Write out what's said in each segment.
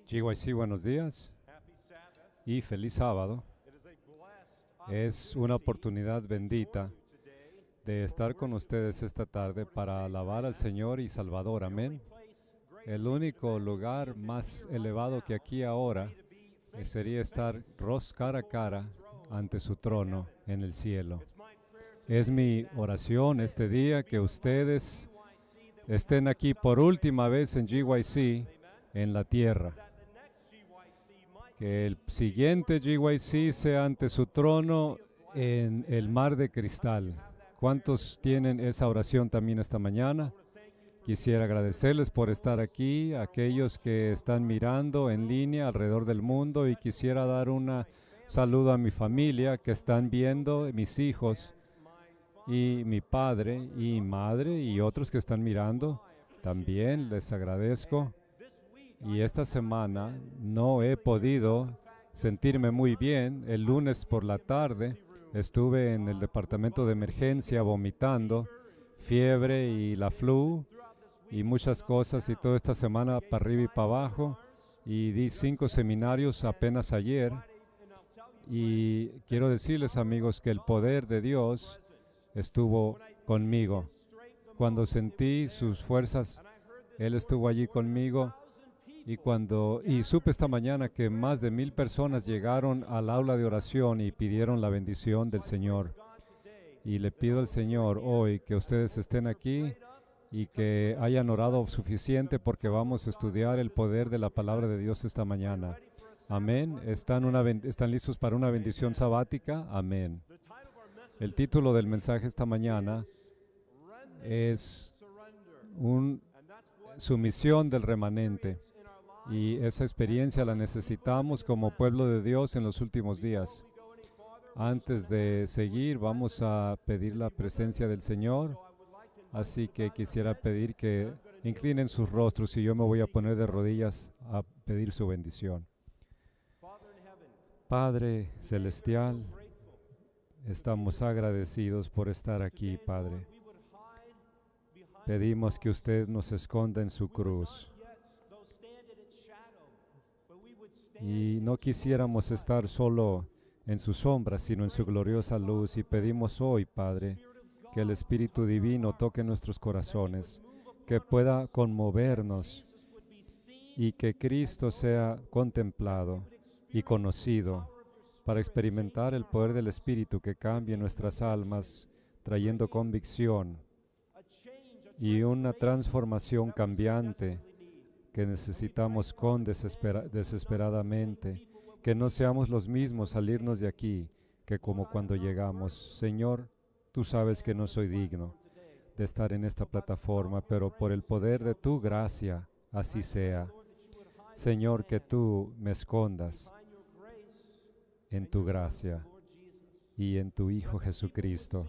GYC, buenos días y feliz sábado. Es una oportunidad bendita de estar con ustedes esta tarde para alabar al Señor y Salvador. Amén. El único lugar más elevado que aquí ahora sería estar cara a cara ante su trono en el cielo. Es mi oración este día que ustedes estén aquí por última vez en GYC en la tierra. Que el siguiente GYC sea ante su trono en el mar de cristal. ¿Cuántos tienen esa oración también esta mañana? Quisiera agradecerles por estar aquí, a aquellos que están mirando en línea alrededor del mundo, y quisiera dar un saludo a mi familia que están viendo, mis hijos y mi padre y madre y otros que están mirando. También les agradezco. Y esta semana no he podido sentirme muy bien. El lunes por la tarde estuve en el departamento de emergencia vomitando, fiebre y la flu y muchas cosas, y toda esta semana para arriba y para abajo, y di 5 seminarios apenas ayer. Y quiero decirles, amigos, que el poder de Dios estuvo conmigo. Cuando sentí sus fuerzas, Él estuvo allí conmigo. Y supe esta mañana que más de 1000 personas llegaron al aula de oración y pidieron la bendición del Señor. Y le pido al Señor hoy que ustedes estén aquí y que hayan orado suficiente, porque vamos a estudiar el poder de la palabra de Dios esta mañana. Amén. ¿Están listos para una bendición sabática? Amén. El título del mensaje esta mañana es Sumisión del remanente. Y esa experiencia la necesitamos como pueblo de Dios en los últimos días. Antes de seguir, vamos a pedir la presencia del Señor. Así que quisiera pedir que inclinen sus rostros y yo me voy a poner de rodillas a pedir su bendición. Padre Celestial, estamos agradecidos por estar aquí, Padre. Pedimos que usted nos esconda en su cruz. Y no quisiéramos estar solo en su sombra, sino en su gloriosa luz. Y pedimos hoy, Padre, que el Espíritu Divino toque nuestros corazones, que pueda conmovernos y que Cristo sea contemplado y conocido, para experimentar el poder del Espíritu que cambie nuestras almas, trayendo convicción y una transformación cambiante que necesitamos desesperadamente, que no seamos los mismos salirnos de aquí que como cuando llegamos. Señor, tú sabes que no soy digno de estar en esta plataforma, pero por el poder de tu gracia, así sea. Señor, que tú me escondas en tu gracia y en tu Hijo Jesucristo.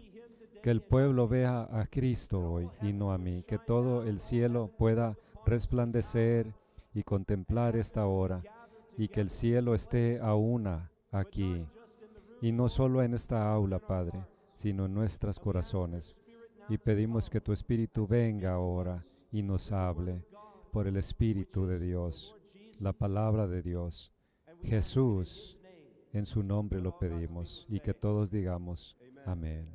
Que el pueblo vea a Cristo hoy y no a mí. Que todo el cielo pueda resplandecer y contemplar esta hora, y que el cielo esté aún aquí, y no solo en esta aula, Padre, sino en nuestros corazones. Y pedimos que tu Espíritu venga ahora y nos hable por el Espíritu de Dios, la palabra de Dios. Jesús, en su nombre lo pedimos, y que todos digamos amén.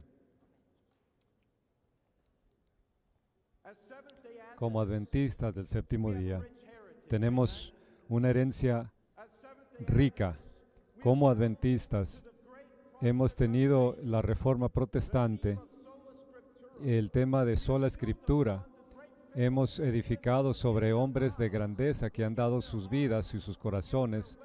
Como adventistas del séptimo día, tenemos una herencia rica. Como adventistas, hemos tenido la Reforma Protestante, el tema de sola Escritura. Hemos edificado sobre hombres de grandeza que han dado sus vidas y sus corazones,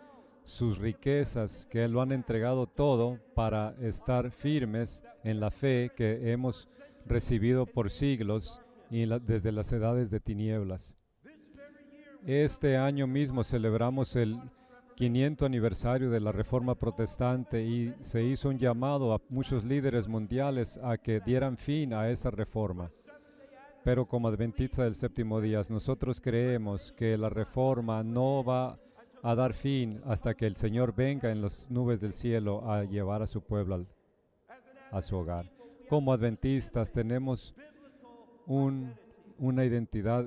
sus riquezas, que lo han entregado todo para estar firmes en la fe que hemos recibido por siglos y desde las edades de tinieblas. Este año mismo celebramos el 500 aniversario de la Reforma Protestante, y se hizo un llamado a muchos líderes mundiales a que dieran fin a esa reforma. Pero como adventistas del séptimo día, nosotros creemos que la reforma no va a dar fin hasta que el Señor venga en las nubes del cielo a llevar a su pueblo a su hogar. Como adventistas tenemos una identidad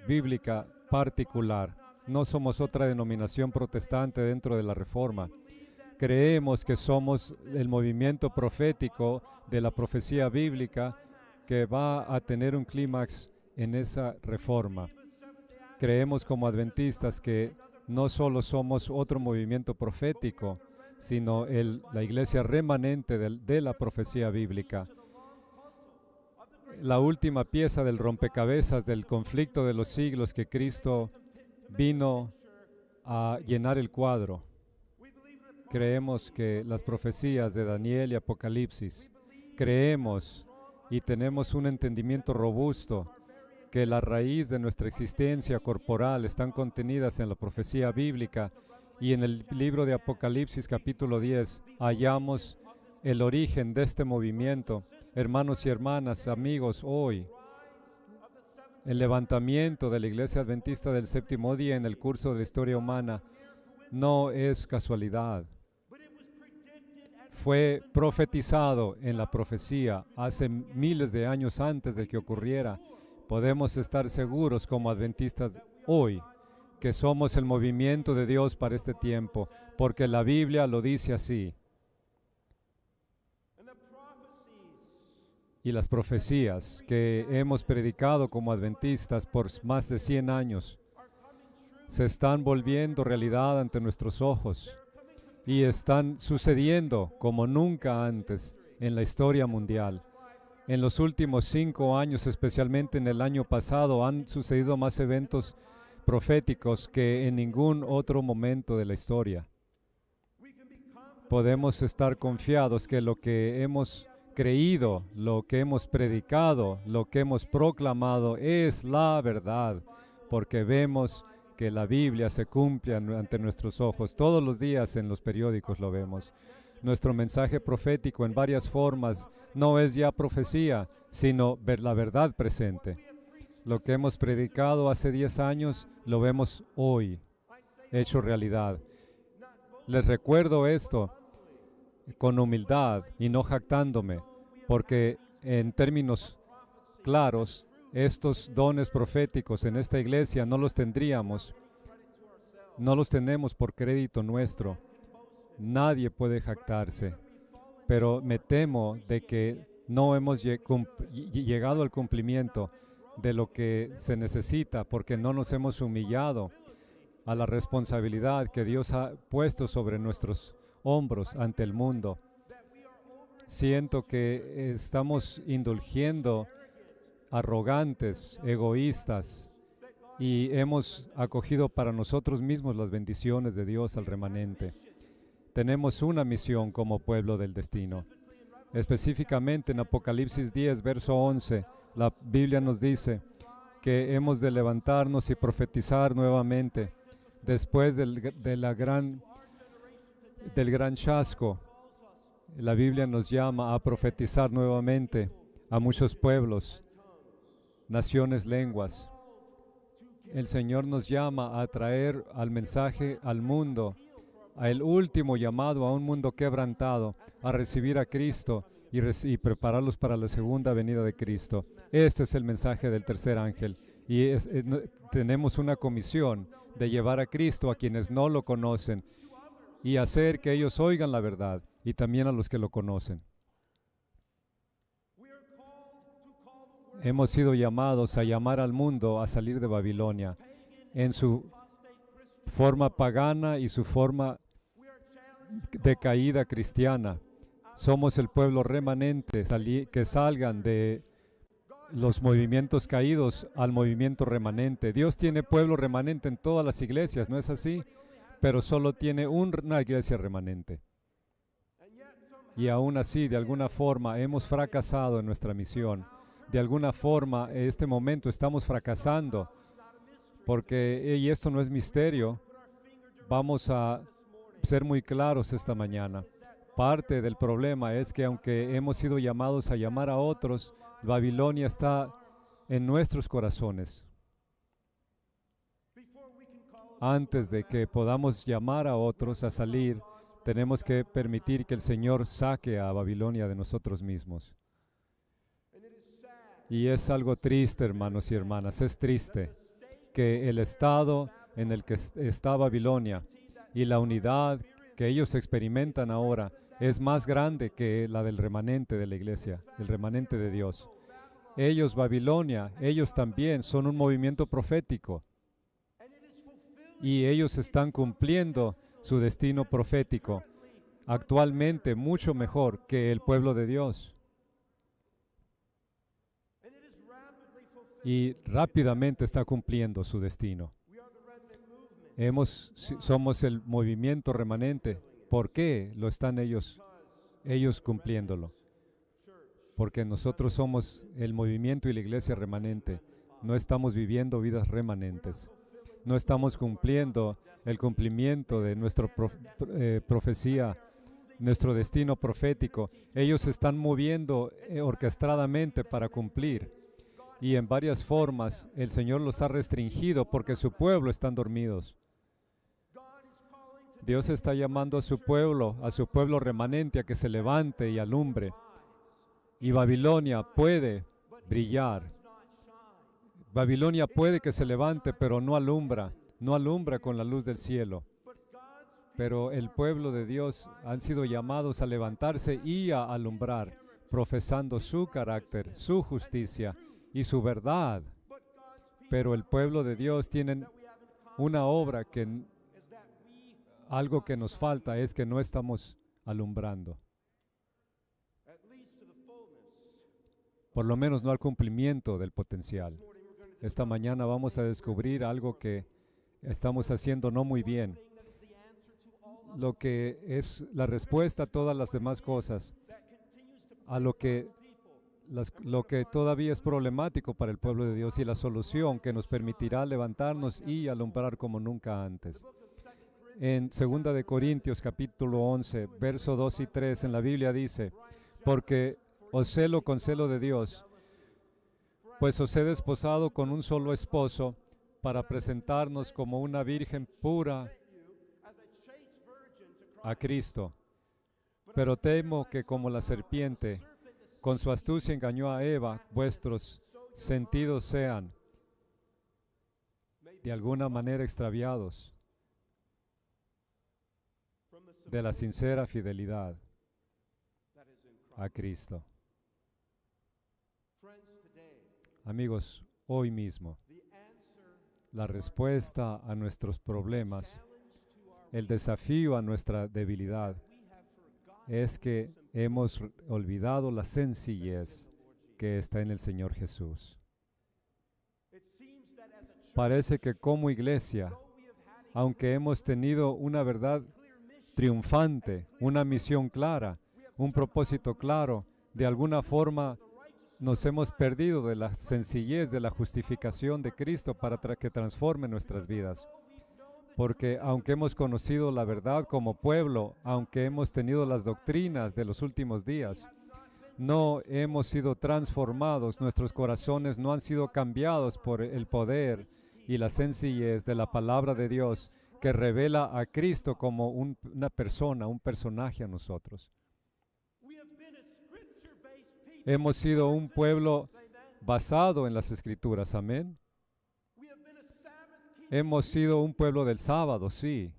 bíblica particular. No somos otra denominación protestante dentro de la Reforma. Creemos que somos el movimiento profético de la profecía bíblica que va a tener un clímax en esa reforma. Creemos como adventistas que no solo somos otro movimiento profético, sino la iglesia remanente de la profecía bíblica. La última pieza del rompecabezas del conflicto de los siglos que Cristo vino a llenar el cuadro. Creemos que las profecías de Daniel y Apocalipsis, creemos y tenemos un entendimiento robusto que la raíz de nuestra existencia corporal están contenidas en la profecía bíblica, y en el libro de Apocalipsis capítulo 10 hallamos el origen de este movimiento. Hermanos y hermanas, amigos, hoy el levantamiento de la Iglesia Adventista del Séptimo Día en el curso de la historia humana no es casualidad. Fue profetizado en la profecía hace miles de años antes de que ocurriera. Podemos estar seguros como adventistas hoy que somos el movimiento de Dios para este tiempo, porque la Biblia lo dice así. Y las profecías que hemos predicado como adventistas por más de 100 años se están volviendo realidad ante nuestros ojos y están sucediendo como nunca antes en la historia mundial. En los últimos 5 años, especialmente en el año pasado, han sucedido más eventos proféticos que en ningún otro momento de la historia. Podemos estar confiados que lo que hemos creído, lo que hemos predicado, lo que hemos proclamado es la verdad, porque vemos que la Biblia se cumple ante nuestros ojos. Todos los días en los periódicos lo vemos. Nuestro mensaje profético en varias formas no es ya profecía, sino ver la verdad presente. Lo que hemos predicado hace 10 años lo vemos hoy, hecho realidad. Les recuerdo esto con humildad y no jactándome, porque en términos claros, estos dones proféticos en esta iglesia no los tendríamos, no los tenemos por crédito nuestro. Nadie puede jactarse, pero me temo de que no hemos llegado al cumplimiento de lo que se necesita, porque no nos hemos humillado a la responsabilidad que Dios ha puesto sobre nuestros hombros ante el mundo. Siento que estamos indulgiendo arrogantes, egoístas, y hemos acogido para nosotros mismos las bendiciones de Dios al remanente. Tenemos una misión como pueblo del destino. Específicamente en Apocalipsis 10, verso 11, la Biblia nos dice que hemos de levantarnos y profetizar nuevamente después del gran chasco. La Biblia nos llama a profetizar nuevamente a muchos pueblos, naciones, lenguas. El Señor nos llama a traer al mensaje al mundo, a el último llamado a un mundo quebrantado, a recibir a Cristo y prepararlos para la segunda venida de Cristo. Este es el mensaje del tercer ángel, y tenemos una comisión de llevar a Cristo a quienes no lo conocen y hacer que ellos oigan la verdad, y también a los que lo conocen. Hemos sido llamados a llamar al mundo a salir de Babilonia en su forma pagana y su forma decaída cristiana. Somos el pueblo remanente que salgan de los movimientos caídos al movimiento remanente. Dios tiene pueblo remanente en todas las iglesias, ¿no es así? Pero solo tiene una iglesia remanente. Y aún así, de alguna forma, hemos fracasado en nuestra misión. De alguna forma, en este momento estamos fracasando, porque, y esto no es misterio, vamos a ser muy claros esta mañana. Parte del problema es que aunque hemos sido llamados a llamar a otros, Babilonia está en nuestros corazones. Antes de que podamos llamar a otros a salir, tenemos que permitir que el Señor saque a Babilonia de nosotros mismos. Y es algo triste, hermanos y hermanas, es triste que el estado en el que está Babilonia, y la unidad que ellos experimentan ahora es más grande que la del remanente de la iglesia, el remanente de Dios. Ellos, Babilonia, ellos también son un movimiento profético y ellos están cumpliendo su destino profético actualmente mucho mejor que el pueblo de Dios. Y rápidamente está cumpliendo su destino. Somos el movimiento remanente. ¿Por qué lo están ellos cumpliéndolo? Porque nosotros somos el movimiento y la iglesia remanente. No estamos viviendo vidas remanentes. No estamos cumpliendo el cumplimiento de nuestra profecía, nuestro destino profético. Ellos se están moviendo orquestadamente para cumplir. Y en varias formas el Señor los ha restringido porque su pueblo están dormidos. Dios está llamando a su pueblo remanente, a que se levante y alumbre. Y Babilonia puede brillar. Babilonia puede que se levante, pero no alumbra con la luz del cielo. Pero el pueblo de Dios han sido llamados a levantarse y a alumbrar, profesando su carácter, su justicia y su verdad. Pero el pueblo de Dios tiene una obra algo que nos falta es que no estamos alumbrando. Por lo menos no al cumplimiento del potencial. Esta mañana vamos a descubrir algo que estamos haciendo no muy bien. Lo que es la respuesta a todas las demás cosas, a lo que todavía es problemático para el pueblo de Dios y la solución que nos permitirá levantarnos y alumbrar como nunca antes. En 2 de Corintios capítulo 11, verso 2 y 3 en la Biblia dice: porque os celo con celo de Dios, pues os he desposado con un solo esposo para presentarnos como una virgen pura a Cristo. Pero temo que como la serpiente con su astucia engañó a Eva, vuestros sentidos sean de alguna manera extraviados de la sincera fidelidad a Cristo. Amigos, hoy mismo, la respuesta a nuestros problemas, el desafío a nuestra debilidad, es que hemos olvidado la sencillez que está en el Señor Jesús. Parece que como iglesia, aunque hemos tenido una verdad triunfante, una misión clara, un propósito claro, de alguna forma nos hemos perdido de la sencillez de la justificación de Cristo para que transforme nuestras vidas. Porque aunque hemos conocido la verdad como pueblo, aunque hemos tenido las doctrinas de los últimos días, no hemos sido transformados, nuestros corazones no han sido cambiados por el poder y la sencillez de la palabra de Dios que revela a Cristo como una persona, un personaje a nosotros. Hemos sido un pueblo basado en las Escrituras, amén. Hemos sido un pueblo del sábado, sí.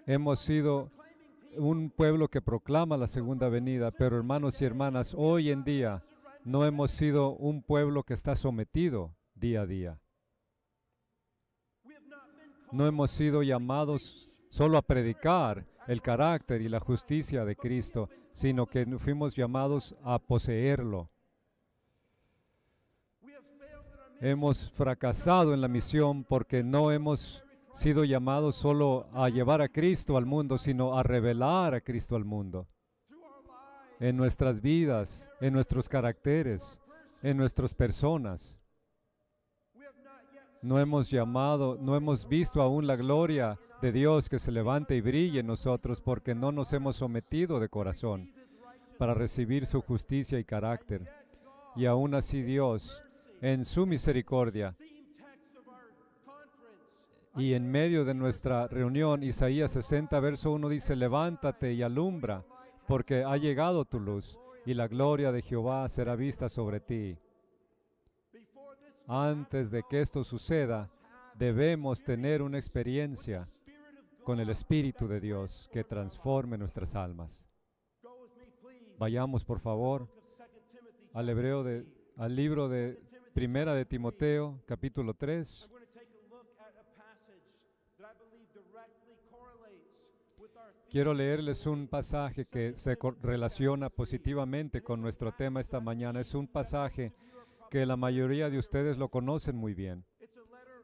Hemos sido un pueblo que proclama la segunda venida, pero hermanos y hermanas, hoy en día no hemos sido un pueblo que está sometido día a día. No hemos sido llamados solo a predicar el carácter y la justicia de Cristo, sino que fuimos llamados a poseerlo. Hemos fracasado en la misión porque no hemos sido llamados solo a llevar a Cristo al mundo, sino a revelar a Cristo al mundo. En nuestras vidas, en nuestros caracteres, en nuestras personas. No hemos visto aún la gloria de Dios que se levante y brille en nosotros porque no nos hemos sometido de corazón para recibir su justicia y carácter. Y aún así Dios, en su misericordia, y en medio de nuestra reunión, Isaías 60, verso 1 dice: levántate y alumbra, porque ha llegado tu luz, y la gloria de Jehová será vista sobre ti. Antes de que esto suceda, debemos tener una experiencia con el Espíritu de Dios que transforme nuestras almas. Vayamos, por favor, al libro de Primera de Timoteo, capítulo 3. Quiero leerles un pasaje que se relaciona positivamente con nuestro tema esta mañana. Es un pasaje que la mayoría de ustedes lo conocen muy bien.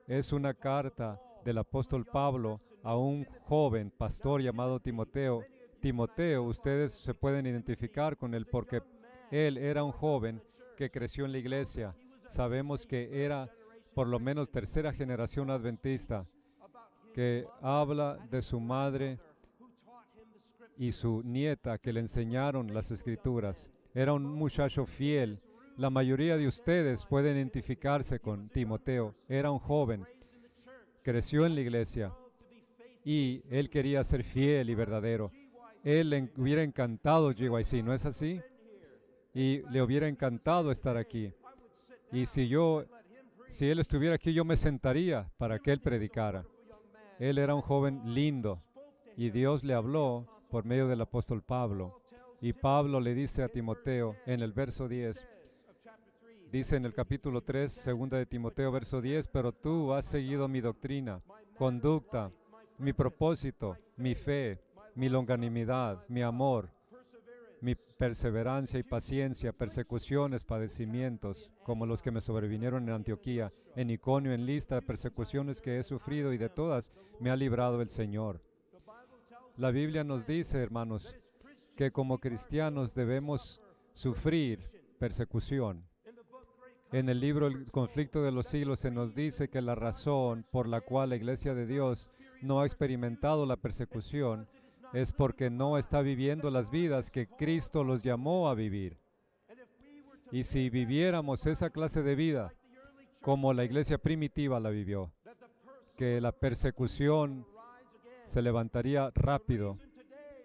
Es una carta del apóstol Pablo a un joven pastor llamado Timoteo. Timoteo, ustedes se pueden identificar con él porque él era un joven que creció en la iglesia. Sabemos que era por lo menos tercera generación adventista, que habla de su madre y su nieta que le enseñaron las Escrituras. Era un muchacho fiel. La mayoría de ustedes pueden identificarse con Timoteo. Era un joven, creció en la iglesia y él quería ser fiel y verdadero. Él le hubiera encantado GYC, ¿no es así? Y le hubiera encantado estar aquí. Y si él estuviera aquí, yo me sentaría para que él predicara. Él era un joven lindo y Dios le habló por medio del apóstol Pablo. Y Pablo le dice a Timoteo en el verso 10, dice en el capítulo 3, segunda de Timoteo, verso 10, pero tú has seguido mi doctrina, conducta, mi propósito, mi fe, mi longanimidad, mi amor, mi perseverancia y paciencia, persecuciones, padecimientos, como los que me sobrevinieron en Antioquía, en Iconio, en Listra, persecuciones que he sufrido y de todas me ha librado el Señor. La Biblia nos dice, hermanos, que como cristianos debemos sufrir persecución. En el libro El conflicto de los siglos se nos dice que la razón por la cual la Iglesia de Dios no ha experimentado la persecución es porque no está viviendo las vidas que Cristo los llamó a vivir. Y si viviéramos esa clase de vida como la iglesia primitiva la vivió, que la persecución se levantaría rápido.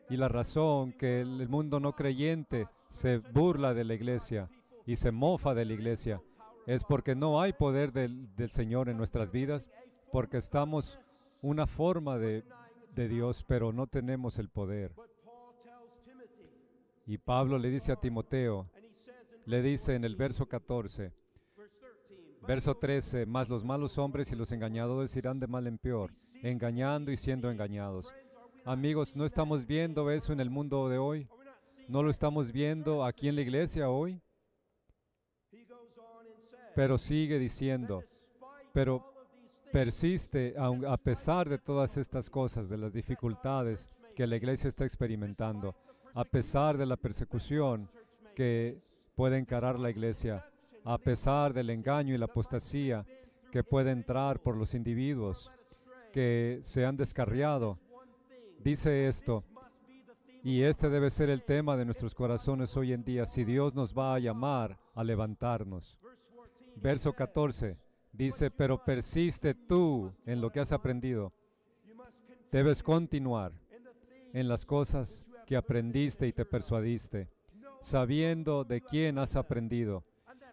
Y la razón que el mundo no creyente se burla de la iglesia y se mofa de la iglesia es porque no hay poder del Señor en nuestras vidas, porque estamos una forma de Dios, pero no tenemos el poder. Y Pablo le dice a Timoteo, le dice en el verso 14, verso 13, mas los malos hombres y los engañadores irán de mal en peor, engañando y siendo engañados. Amigos, ¿no estamos viendo eso en el mundo de hoy? ¿No lo estamos viendo aquí en la iglesia hoy? Pero sigue diciendo, pero persiste, a pesar de todas estas cosas, de las dificultades que la iglesia está experimentando, a pesar de la persecución que puede encarar la iglesia, a pesar del engaño y la apostasía que puede entrar por los individuos que se han descarriado. Dice esto, y este debe ser el tema de nuestros corazones hoy en día, si Dios nos va a llamar a levantarnos. Verso 14 dice, pero persiste tú en lo que has aprendido. Debes continuar en las cosas que aprendiste y te persuadiste, sabiendo de quién has aprendido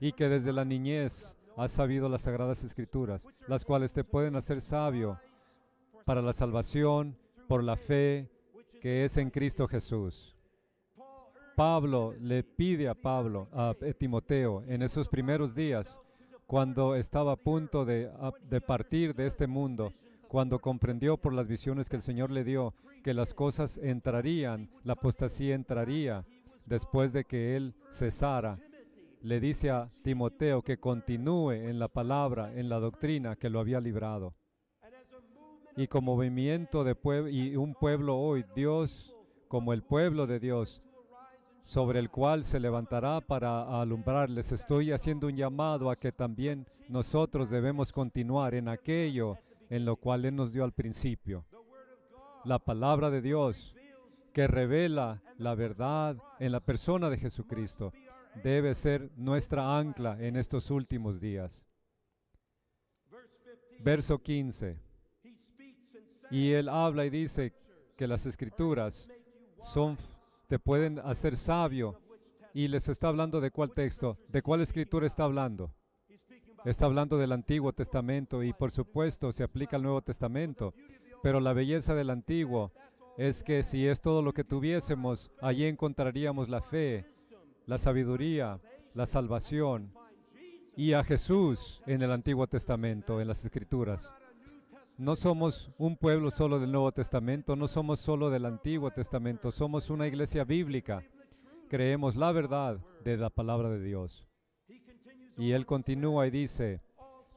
y que desde la niñez has sabido las Sagradas Escrituras, las cuales te pueden hacer sabio para la salvación por la fe que es en Cristo Jesús. Pablo le pide a Timoteo en esos primeros días, cuando estaba a punto de partir de este mundo, cuando comprendió por las visiones que el Señor le dio que las cosas entrarían, la apostasía entraría después de que él cesara, le dice a Timoteo que continúe en la palabra, en la doctrina que lo había librado. Y como movimiento de pueblo y un pueblo hoy, Dios, como el pueblo de Dios, sobre el cual se levantará para alumbrar. Les estoy haciendo un llamado a que también nosotros debemos continuar en aquello en lo cual Él nos dio al principio. La palabra de Dios que revela la verdad en la persona de Jesucristo debe ser nuestra ancla en estos últimos días. Verso 15. Y Él habla y dice que las Escrituras te pueden hacer sabio. Y les está hablando de cuál texto, de cuál escritura está hablando. Está hablando del Antiguo Testamento y por supuesto se aplica al Nuevo Testamento. Pero la belleza del Antiguo es que si es todo lo que tuviésemos, allí encontraríamos la fe, la sabiduría, la salvación y a Jesús en el Antiguo Testamento, en las Escrituras. No somos un pueblo solo del Nuevo Testamento, no somos solo del Antiguo Testamento, somos una iglesia bíblica. Creemos la verdad de la palabra de Dios. Y él continúa y dice,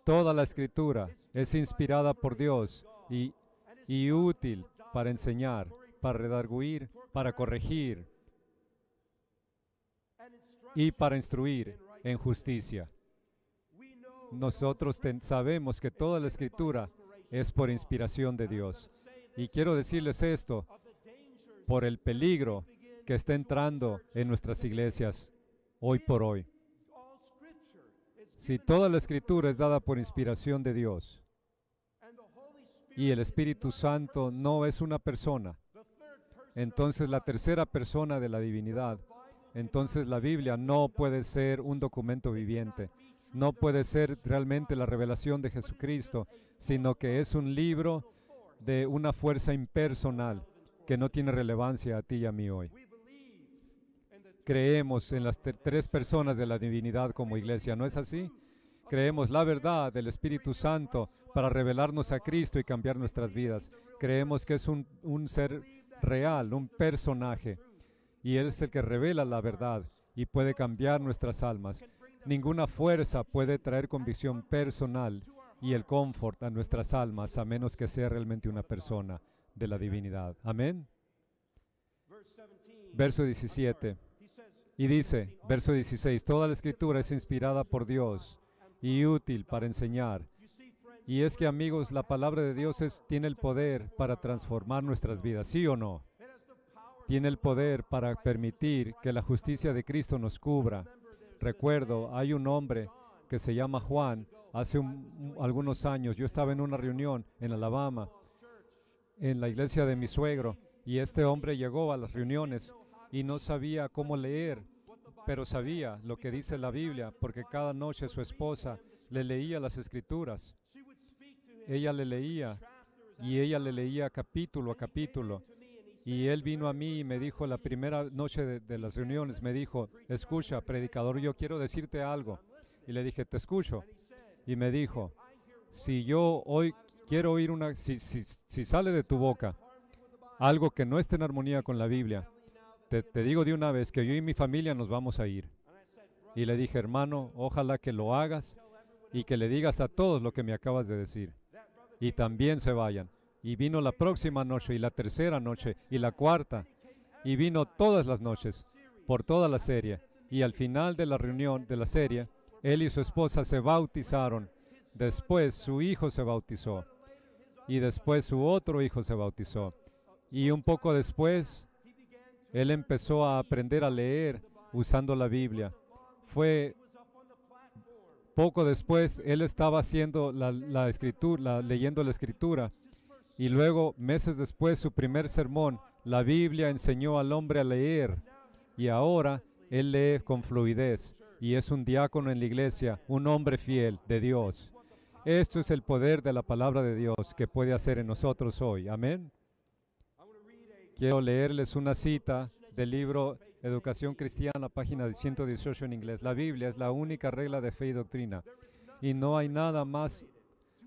toda la Escritura es inspirada por Dios y útil para enseñar, para redarguir, para corregir y para instruir en justicia. Nosotros sabemos que toda la Escritura es por inspiración de Dios. Y quiero decirles esto por el peligro que está entrando en nuestras iglesias hoy por hoy. Si toda la Escritura es dada por inspiración de Dios y el Espíritu Santo no es una persona, entonces la tercera persona de la divinidad, entonces la Biblia no puede ser un documento viviente, no puede ser realmente la revelación de Jesucristo, sino que es un libro de una fuerza impersonal que no tiene relevancia a ti y a mí hoy. Creemos en las tres personas de la divinidad como iglesia, ¿no es así? Creemos la verdad del Espíritu Santo para revelarnos a Cristo y cambiar nuestras vidas. Creemos que es un ser real, un personaje, y Él es el que revela la verdad y puede cambiar nuestras almas. Ninguna fuerza puede traer convicción personal y el confort a nuestras almas a menos que sea realmente una persona de la divinidad. Amén. Verso 17. Y dice, verso 16, toda la Escritura es inspirada por Dios y útil para enseñar. Y es que, amigos, la palabra de Dios tiene el poder para transformar nuestras vidas, ¿sí o no? Tiene el poder para permitir que la justicia de Cristo nos cubra. Recuerdo, hay un hombre que se llama Juan. Hace algunos años yo estaba en una reunión en Alabama, en la iglesia de mi suegro, y este hombre llegó a las reuniones y no sabía cómo leer, pero sabía lo que dice la Biblia, porque cada noche su esposa le leía las Escrituras. Ella le leía, y ella le leía capítulo a capítulo. Y él vino a mí y me dijo, la primera noche de las reuniones, me dijo, escucha, predicador, yo quiero decirte algo. Y le dije, te escucho. Y me dijo, si yo hoy quiero oír si sale de tu boca algo que no esté en armonía con la Biblia, te digo de una vez que yo y mi familia nos vamos a ir. Y le dije, hermano, ojalá que lo hagas y que le digas a todos lo que me acabas de decir. Y también se vayan. Y vino la próxima noche, y la tercera noche, y la cuarta. Y vino todas las noches, por toda la serie. Y al final de la reunión de la serie, él y su esposa se bautizaron. Después su hijo se bautizó. Y después su otro hijo se bautizó. Y un poco después, él empezó a aprender a leer usando la Biblia. Fue poco después, él estaba haciendo la escritura, leyendo la Escritura. Y luego, meses después, su primer sermón, la Biblia enseñó al hombre a leer. Y ahora, él lee con fluidez. Y es un diácono en la iglesia, un hombre fiel de Dios. Esto es el poder de la palabra de Dios que puede hacer en nosotros hoy. Amén. Quiero leerles una cita del libro Educación Cristiana, página 118 en inglés. La Biblia es la única regla de fe y doctrina. Y no hay nada más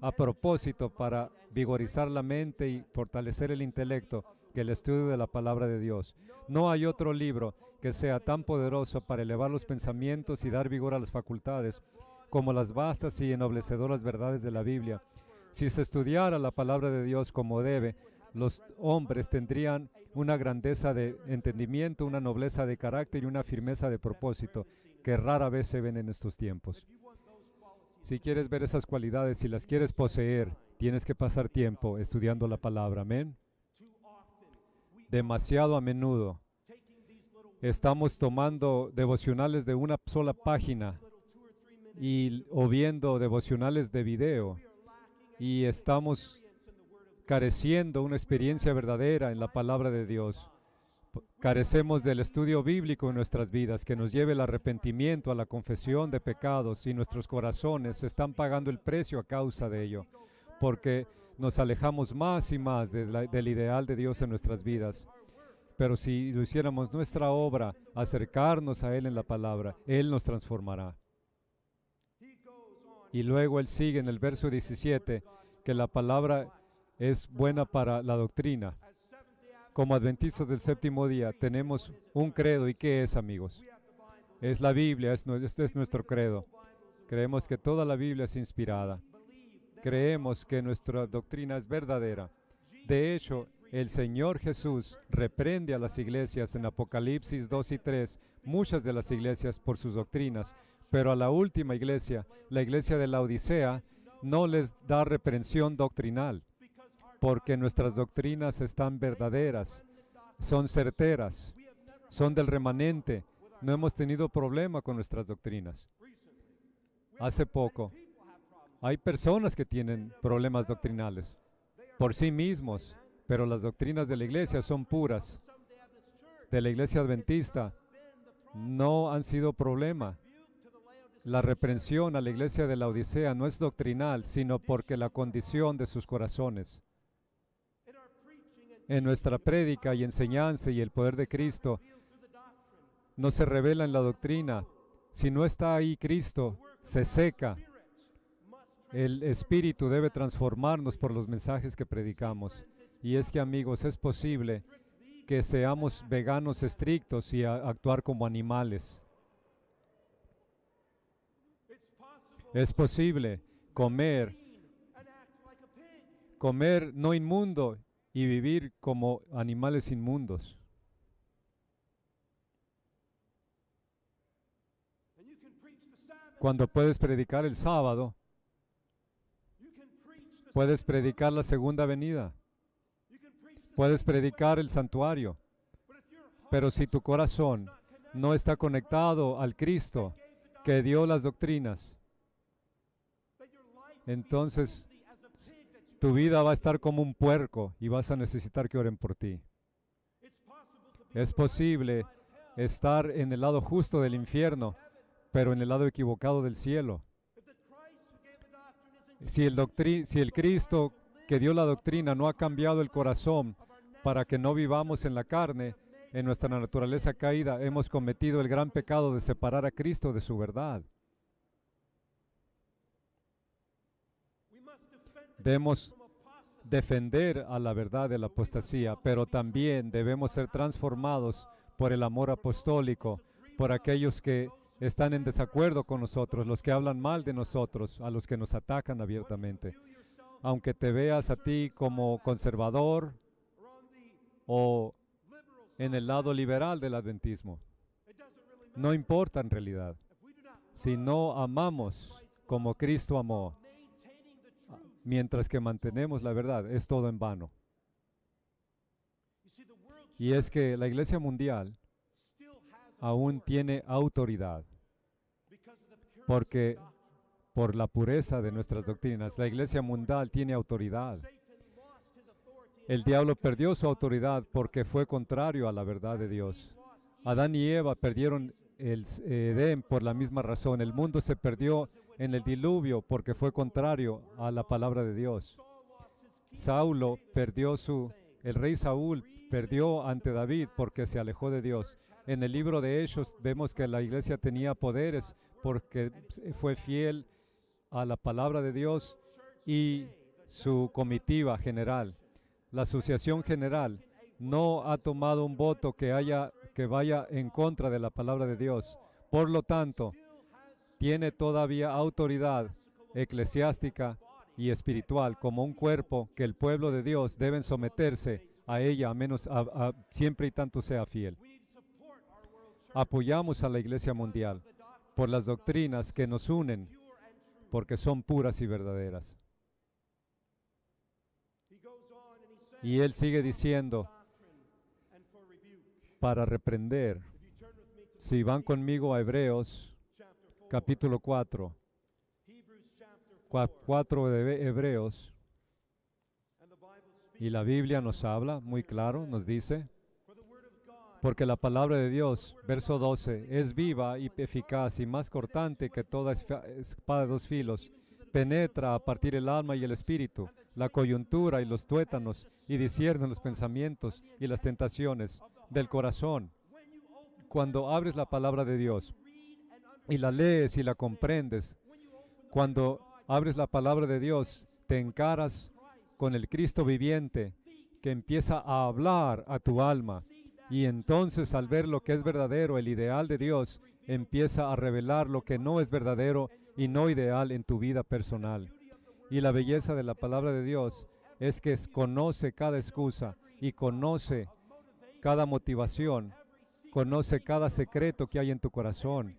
a propósito para vigorizar la mente y fortalecer el intelecto que el estudio de la palabra de Dios. No hay otro libro que sea tan poderoso para elevar los pensamientos y dar vigor a las facultades como las vastas y ennoblecedoras verdades de la Biblia. Si se estudiara la palabra de Dios como debe, los hombres tendrían una grandeza de entendimiento, una nobleza de carácter y una firmeza de propósito que rara vez se ven en estos tiempos. Si quieres ver esas cualidades, si las quieres poseer, tienes que pasar tiempo estudiando la palabra. Amén. Demasiado a menudo estamos tomando devocionales de una sola página o viendo devocionales de video y estamos careciendo una experiencia verdadera en la palabra de Dios, Carecemos del estudio bíblico en nuestras vidas que nos lleve al arrepentimiento, a la confesión de pecados, y nuestros corazones están pagando el precio a causa de ello, porque nos alejamos más y más del ideal de Dios en nuestras vidas. Pero si lo hiciéramos nuestra obra, acercarnos a Él en la palabra, Él nos transformará. Y luego Él sigue en el verso 17, que la palabra es buena para la doctrina. Como adventistas del séptimo día, tenemos un credo. ¿Y qué es, amigos? Es la Biblia, este es nuestro credo. Creemos que toda la Biblia es inspirada. Creemos que nuestra doctrina es verdadera. De hecho, el Señor Jesús reprende a las iglesias en Apocalipsis 2 y 3, muchas de las iglesias por sus doctrinas, pero a la última iglesia, la iglesia de la Odisea, no les da reprensión doctrinal, porque nuestras doctrinas están verdaderas, son certeras, son del remanente. No hemos tenido problema con nuestras doctrinas. Hace poco, hay personas que tienen problemas doctrinales por sí mismos, pero las doctrinas de la iglesia son puras. De la iglesia adventista no han sido problema. La reprensión a la iglesia de la Odisea no es doctrinal, sino porque la condición de sus corazones. En nuestra prédica y enseñanza y el poder de Cristo no se revela en la doctrina. Si no está ahí Cristo, se seca. El Espíritu debe transformarnos por los mensajes que predicamos. Y es que, amigos, es posible que seamos veganos estrictos y actuar como animales. Es posible comer no inmundo y vivir como animales inmundos. Cuando puedes predicar el sábado, puedes predicar la segunda venida, puedes predicar el santuario, pero si tu corazón no está conectado al Cristo que dio las doctrinas, entonces tu vida va a estar como un puerco y vas a necesitar que oren por ti. Es posible estar en el lado justo del infierno, pero en el lado equivocado del cielo. Si el Cristo que dio la doctrina no ha cambiado el corazón para que no vivamos en la carne, en nuestra naturaleza caída, hemos cometido el gran pecado de separar a Cristo de su verdad. Debemos defender a la verdad de la apostasía, pero también debemos ser transformados por el amor apostólico, por aquellos que están en desacuerdo con nosotros, los que hablan mal de nosotros, a los que nos atacan abiertamente. Aunque te veas a ti como conservador o en el lado liberal del adventismo, no importa en realidad. Si no amamos como Cristo amó, mientras que mantenemos la verdad, es todo en vano. Y es que la Iglesia Mundial aún tiene autoridad, porque por la pureza de nuestras doctrinas, la Iglesia Mundial tiene autoridad. El diablo perdió su autoridad porque fue contrario a la verdad de Dios. Adán y Eva perdieron el Edén por la misma razón. El mundo se perdió en el diluvio porque fue contrario a la palabra de Dios. El rey Saúl perdió ante David porque se alejó de Dios. En el libro de Hechos vemos que la iglesia tenía poderes porque fue fiel a la palabra de Dios y su comitiva general. La asociación general no ha tomado un voto que vaya en contra de la palabra de Dios. Por lo tanto, tiene todavía autoridad eclesiástica y espiritual como un cuerpo que el pueblo de Dios deben someterse a ella, a menos siempre y tanto sea fiel. Apoyamos a la Iglesia Mundial por las doctrinas que nos unen, porque son puras y verdaderas. Y él sigue diciendo, para reprender. Si van conmigo a Hebreos, capítulo 4, 4 de Hebreos, y la Biblia nos habla muy claro, nos dice, Porque la palabra de Dios, verso 12, es viva y eficaz y más cortante que toda espada de dos filos. Penetra a partir el alma y el espíritu, la coyuntura y los tuétanos, y discierne los pensamientos y las tentaciones del corazón. Cuando abres la palabra de Dios y la lees y la comprendes, cuando abres la palabra de Dios, te encaras con el Cristo viviente que empieza a hablar a tu alma. Y entonces, al ver lo que es verdadero, el ideal de Dios, empieza a revelar lo que no es verdadero y no ideal en tu vida personal. Y la belleza de la palabra de Dios es que conoce cada excusa y conoce cada motivación, conoce cada secreto que hay en tu corazón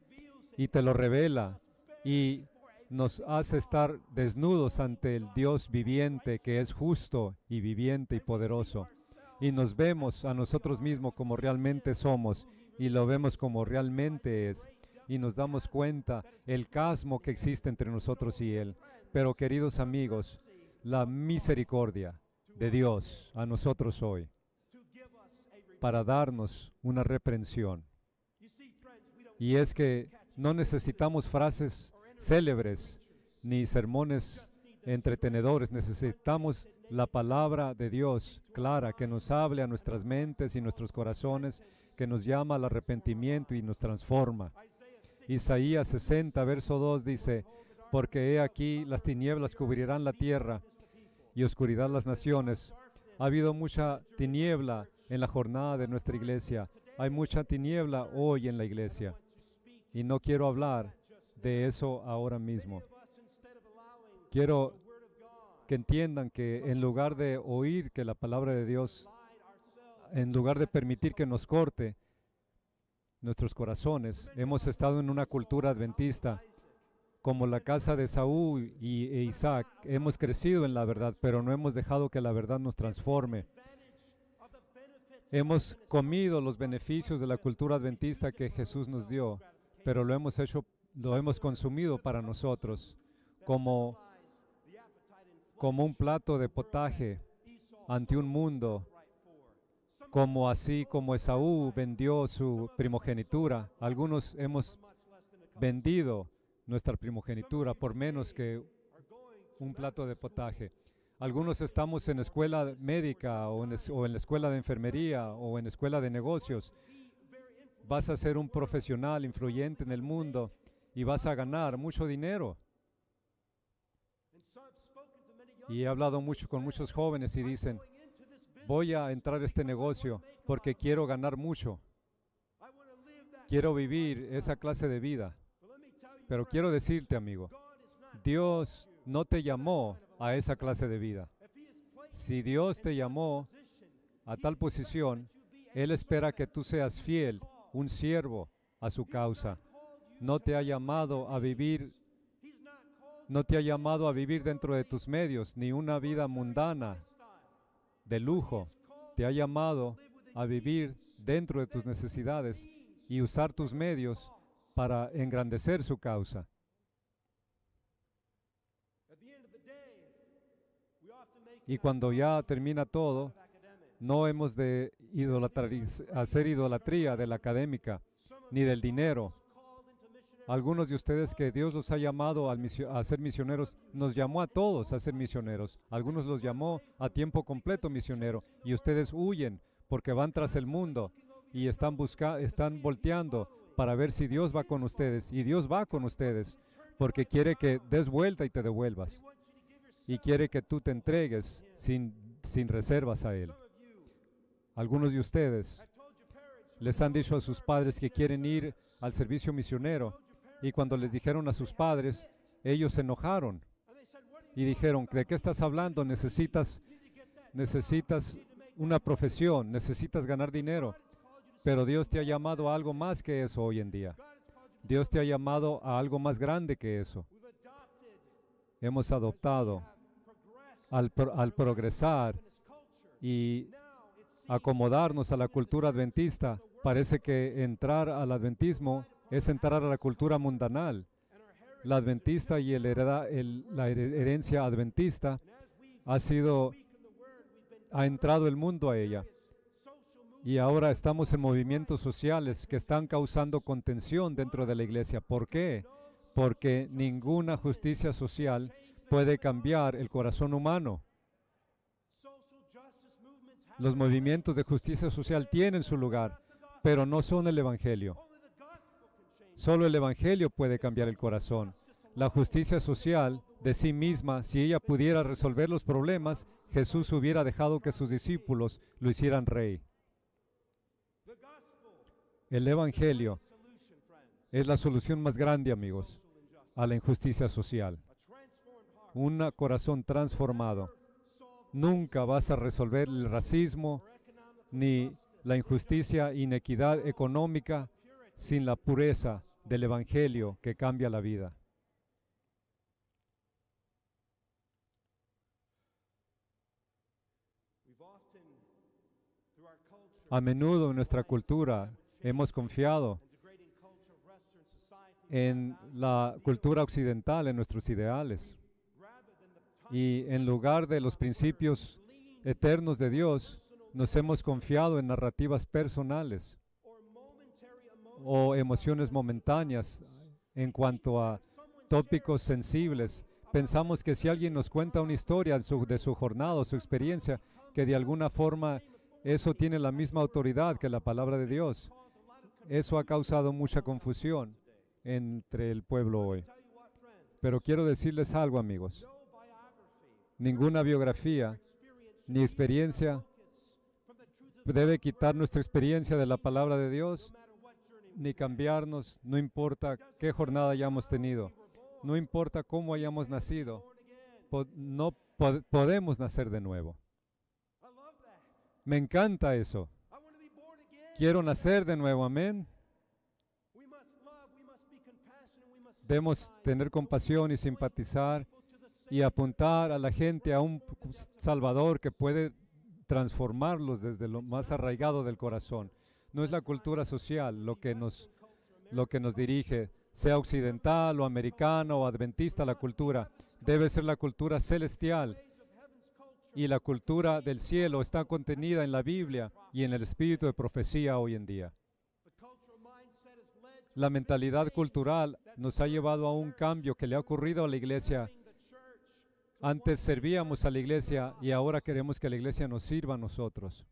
y te lo revela y nos hace estar desnudos ante el Dios viviente que es justo y viviente y poderoso. Y nos vemos a nosotros mismos como realmente somos y lo vemos como realmente es. Y nos damos cuenta el casmo que existe entre nosotros y Él. Pero queridos amigos, la misericordia de Dios a nosotros hoy para darnos una reprensión. Y es que no necesitamos frases célebres ni sermones entretenedores, necesitamos la palabra de Dios clara que nos hable a nuestras mentes y nuestros corazones, que nos llama al arrepentimiento y nos transforma. Isaías 60, verso 2 dice, porque he aquí las tinieblas cubrirán la tierra y oscuridad las naciones. Ha habido mucha tiniebla en la jornada de nuestra iglesia. Hay mucha tiniebla hoy en la iglesia. Y no quiero hablar de eso ahora mismo. Quiero que entiendan que en lugar de oír que la palabra de Dios, en lugar de permitir que nos corte nuestros corazones, hemos estado en una cultura adventista como la casa de Saúl e Isaac. Hemos crecido en la verdad, pero no hemos dejado que la verdad nos transforme. Hemos comido los beneficios de la cultura adventista que Jesús nos dio, pero lo hemos consumido para nosotros como un plato de potaje ante un mundo, como así como Esaú vendió su primogenitura. Algunos hemos vendido nuestra primogenitura por menos que un plato de potaje. Algunos estamos en escuela médica o en la escuela de enfermería o en la escuela de negocios. Vas a ser un profesional influyente en el mundo y vas a ganar mucho dinero. Y he hablado mucho con muchos jóvenes y dicen, voy a entrar a este negocio porque quiero ganar mucho. Quiero vivir esa clase de vida. Pero quiero decirte, amigo, Dios no te llamó a esa clase de vida. Si Dios te llamó a tal posición, Él espera que tú seas fiel, un siervo a su causa. No te ha llamado a vivir dentro de tus medios, ni una vida mundana de lujo. Te ha llamado a vivir dentro de tus necesidades y usar tus medios para engrandecer su causa. Y cuando ya termina todo, no hemos de hacer idolatría de la académica ni del dinero. Algunos de ustedes que Dios los ha llamado a ser misioneros, nos llamó a todos a ser misioneros. Algunos los llamó a tiempo completo misionero y ustedes huyen porque van tras el mundo y están volteando para ver si Dios va con ustedes. Y Dios va con ustedes porque quiere que des vuelta y te devuelvas. Y quiere que tú te entregues sin reservas a Él. Algunos de ustedes les han dicho a sus padres que quieren ir al servicio misionero. Y cuando les dijeron a sus padres, ellos se enojaron y dijeron, ¿de qué estás hablando? Necesitas una profesión, necesitas ganar dinero. Pero Dios te ha llamado a algo más que eso hoy en día. Dios te ha llamado a algo más grande que eso. Hemos adoptado al progresar y acomodarnos a la cultura adventista. Parece que entrar al adventismo es entrar a la cultura mundanal. La adventista y la herencia adventista ha entrado el mundo a ella. Y ahora estamos en movimientos sociales que están causando contención dentro de la iglesia. ¿Por qué? Porque ninguna justicia social puede cambiar el corazón humano. Los movimientos de justicia social tienen su lugar, pero no son el Evangelio. Solo el Evangelio puede cambiar el corazón. La justicia social de sí misma, si ella pudiera resolver los problemas, Jesús hubiera dejado que sus discípulos lo hicieran rey. El Evangelio es la solución más grande, amigos, a la injusticia social. Un corazón transformado. Nunca vas a resolver el racismo ni la injusticia, inequidad económica sin la pureza del Evangelio que cambia la vida. A menudo en nuestra cultura hemos confiado en la cultura occidental, en nuestros ideales. Y en lugar de los principios eternos de Dios, nos hemos confiado en narrativas personales o emociones momentáneas en cuanto a tópicos sensibles. Pensamos que si alguien nos cuenta una historia de su jornada o su experiencia, que de alguna forma eso tiene la misma autoridad que la palabra de Dios. Eso ha causado mucha confusión entre el pueblo hoy. Pero quiero decirles algo, amigos. Ninguna biografía ni experiencia debe quitar nuestra experiencia de la palabra de Dios, ni cambiarnos, no importa qué jornada hayamos tenido, no importa cómo hayamos nacido, no podemos nacer de nuevo. Me encanta eso. Quiero nacer de nuevo, amén. Debemos tener compasión y simpatizar y apuntar a la gente a un Salvador que puede transformarlos desde lo más arraigado del corazón. No es la cultura social lo que nos dirige, sea occidental o americana o adventista la cultura. Debe ser la cultura celestial. Y la cultura del cielo está contenida en la Biblia y en el espíritu de profecía hoy en día. La mentalidad cultural nos ha llevado a un cambio que le ha ocurrido a la iglesia. Antes servíamos a la iglesia y ahora queremos que la iglesia nos sirva a nosotros.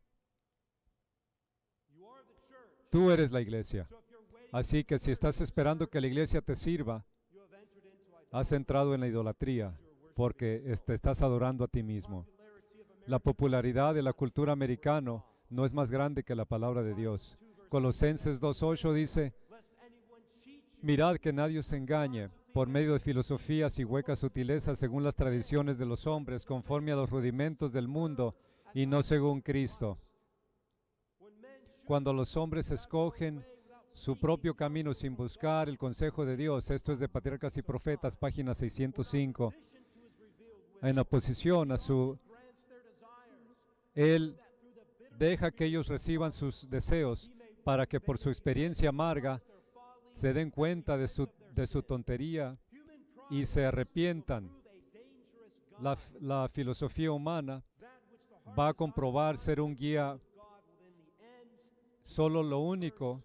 Tú eres la iglesia. Así que si estás esperando que la iglesia te sirva, has entrado en la idolatría porque te estás adorando a ti mismo. La popularidad de la cultura americana no es más grande que la palabra de Dios. Colosenses 2:8 dice: mirad que nadie os engañe por medio de filosofías y huecas sutilezas según las tradiciones de los hombres, conforme a los rudimentos del mundo y no según Cristo. Cuando los hombres escogen su propio camino sin buscar el consejo de Dios, esto es de Patriarcas y Profetas, página 605, en oposición a Él deja que ellos reciban sus deseos para que por su experiencia amarga se den cuenta de su tontería y se arrepientan. La filosofía humana va a comprobar ser un guía. Solo lo único,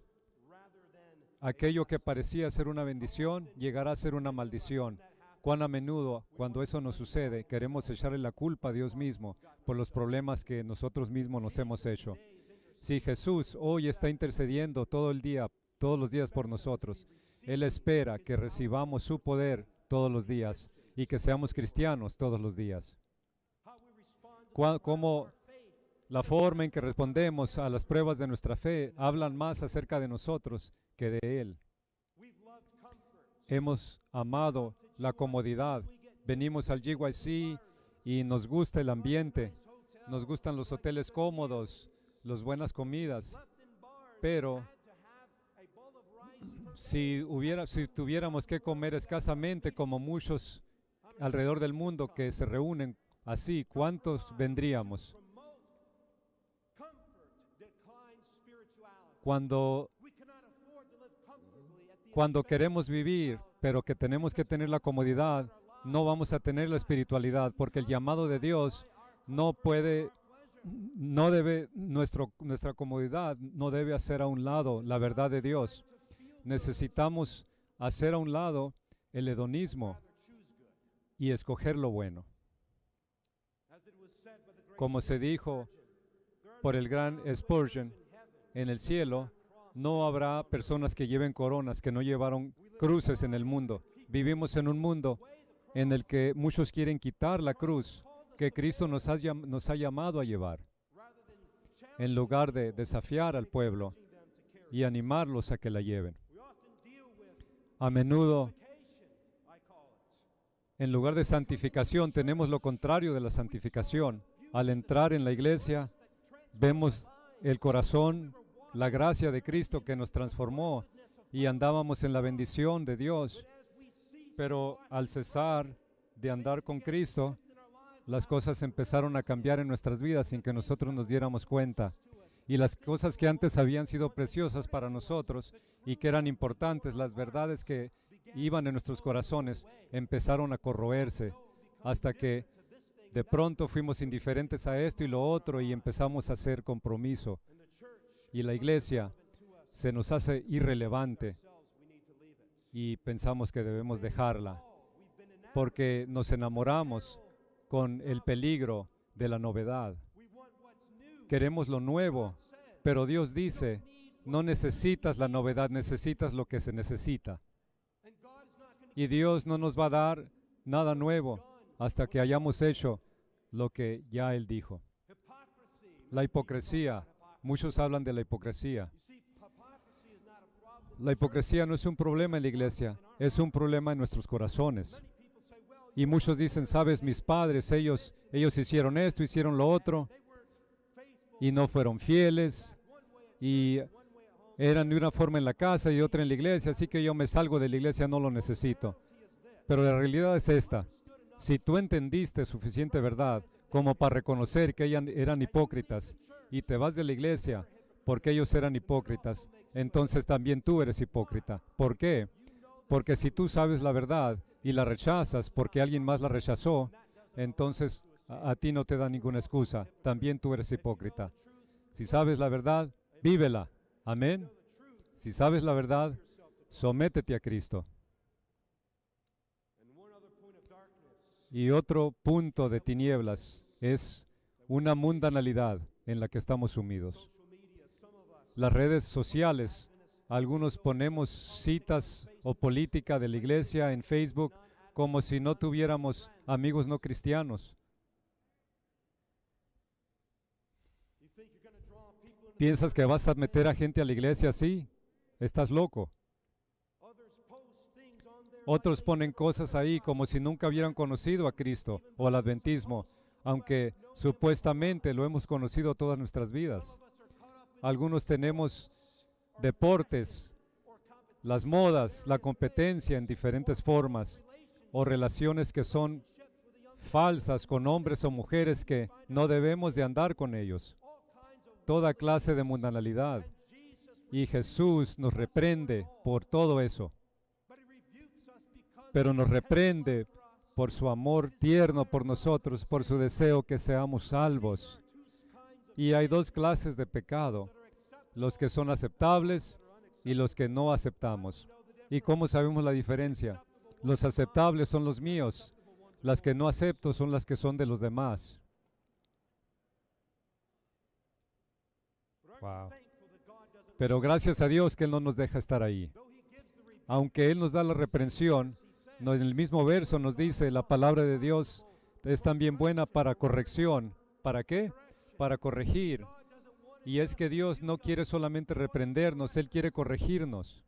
aquello que parecía ser una bendición, llegará a ser una maldición. Cuán a menudo, cuando eso nos sucede, queremos echarle la culpa a Dios mismo por los problemas que nosotros mismos nos hemos hecho. Si Jesús hoy está intercediendo todo el día, todos los días por nosotros, Él espera que recibamos su poder todos los días y que seamos cristianos todos los días. Como la forma en que respondemos a las pruebas de nuestra fe hablan más acerca de nosotros que de Él. Hemos amado la comodidad. Venimos al GYC y nos gusta el ambiente, nos gustan los hoteles cómodos, las buenas comidas, pero si tuviéramos que comer escasamente como muchos alrededor del mundo que se reúnen así, ¿cuántos vendríamos? Cuando queremos vivir, pero que tenemos que tener la comodidad, no vamos a tener la espiritualidad, porque el llamado de Dios no puede nuestra comodidad no debe hacer a un lado la verdad de Dios. Necesitamos hacer a un lado el hedonismo y escoger lo bueno. Como se dijo por el gran Spurgeon, en el cielo no habrá personas que lleven coronas, que no llevaron cruces en el mundo. Vivimos en un mundo en el que muchos quieren quitar la cruz que Cristo nos ha llamado a llevar, en lugar de desafiar al pueblo y animarlos a que la lleven. A menudo, en lugar de santificación, tenemos lo contrario de la santificación. Al entrar en la iglesia, vemos el corazón, la gracia de Cristo que nos transformó y andábamos en la bendición de Dios. Pero al cesar de andar con Cristo, las cosas empezaron a cambiar en nuestras vidas sin que nosotros nos diéramos cuenta. Y las cosas que antes habían sido preciosas para nosotros y que eran importantes, las verdades que iban en nuestros corazones, empezaron a corroerse hasta que de pronto fuimos indiferentes a esto y lo otro y empezamos a hacer compromiso. Y la iglesia se nos hace irrelevante y pensamos que debemos dejarla porque nos enamoramos con el peligro de la novedad. Queremos lo nuevo, pero Dios dice, no necesitas la novedad, necesitas lo que se necesita. Y Dios no nos va a dar nada nuevo hasta que hayamos hecho lo que ya Él dijo. La hipocresía. Muchos hablan de la hipocresía. La hipocresía no es un problema en la iglesia, es un problema en nuestros corazones. Y muchos dicen, sabes, mis padres, ellos hicieron esto, hicieron lo otro, y no fueron fieles, y eran de una forma en la casa y de otra en la iglesia, así que yo me salgo de la iglesia, no lo necesito. Pero la realidad es esta. Si tú entendiste suficiente verdad como para reconocer que eran hipócritas y te vas de la iglesia porque ellos eran hipócritas, entonces también tú eres hipócrita. ¿Por qué? Porque si tú sabes la verdad y la rechazas porque alguien más la rechazó, entonces a ti no te da ninguna excusa. También tú eres hipócrita. Si sabes la verdad, vívela. Amén. Si sabes la verdad, sométete a Cristo. Y otro punto de tinieblas es una mundanalidad en la que estamos sumidos. Las redes sociales, algunos ponemos citas o política de la iglesia en Facebook como si no tuviéramos amigos no cristianos. ¿Piensas que vas a meter a gente a la iglesia así? Estás loco. Otros ponen cosas ahí como si nunca hubieran conocido a Cristo o al adventismo, aunque supuestamente lo hemos conocido todas nuestras vidas. Algunos tenemos deportes, las modas, la competencia en diferentes formas, o relaciones que son falsas con hombres o mujeres que no debemos de andar con ellos. Toda clase de mundanalidad. Y Jesús nos reprende por todo eso. Pero nos reprende por su amor tierno por nosotros, por su deseo que seamos salvos. Y hay dos clases de pecado, los que son aceptables y los que no aceptamos. ¿Y cómo sabemos la diferencia? Los aceptables son los míos, las que no acepto son las que son de los demás. Wow. Pero gracias a Dios que Él no nos deja estar ahí. Aunque Él nos da la reprensión, en el mismo verso nos dice, la palabra de Dios es también buena para corrección. ¿Para qué? Para corregir. Y es que Dios no quiere solamente reprendernos, Él quiere corregirnos.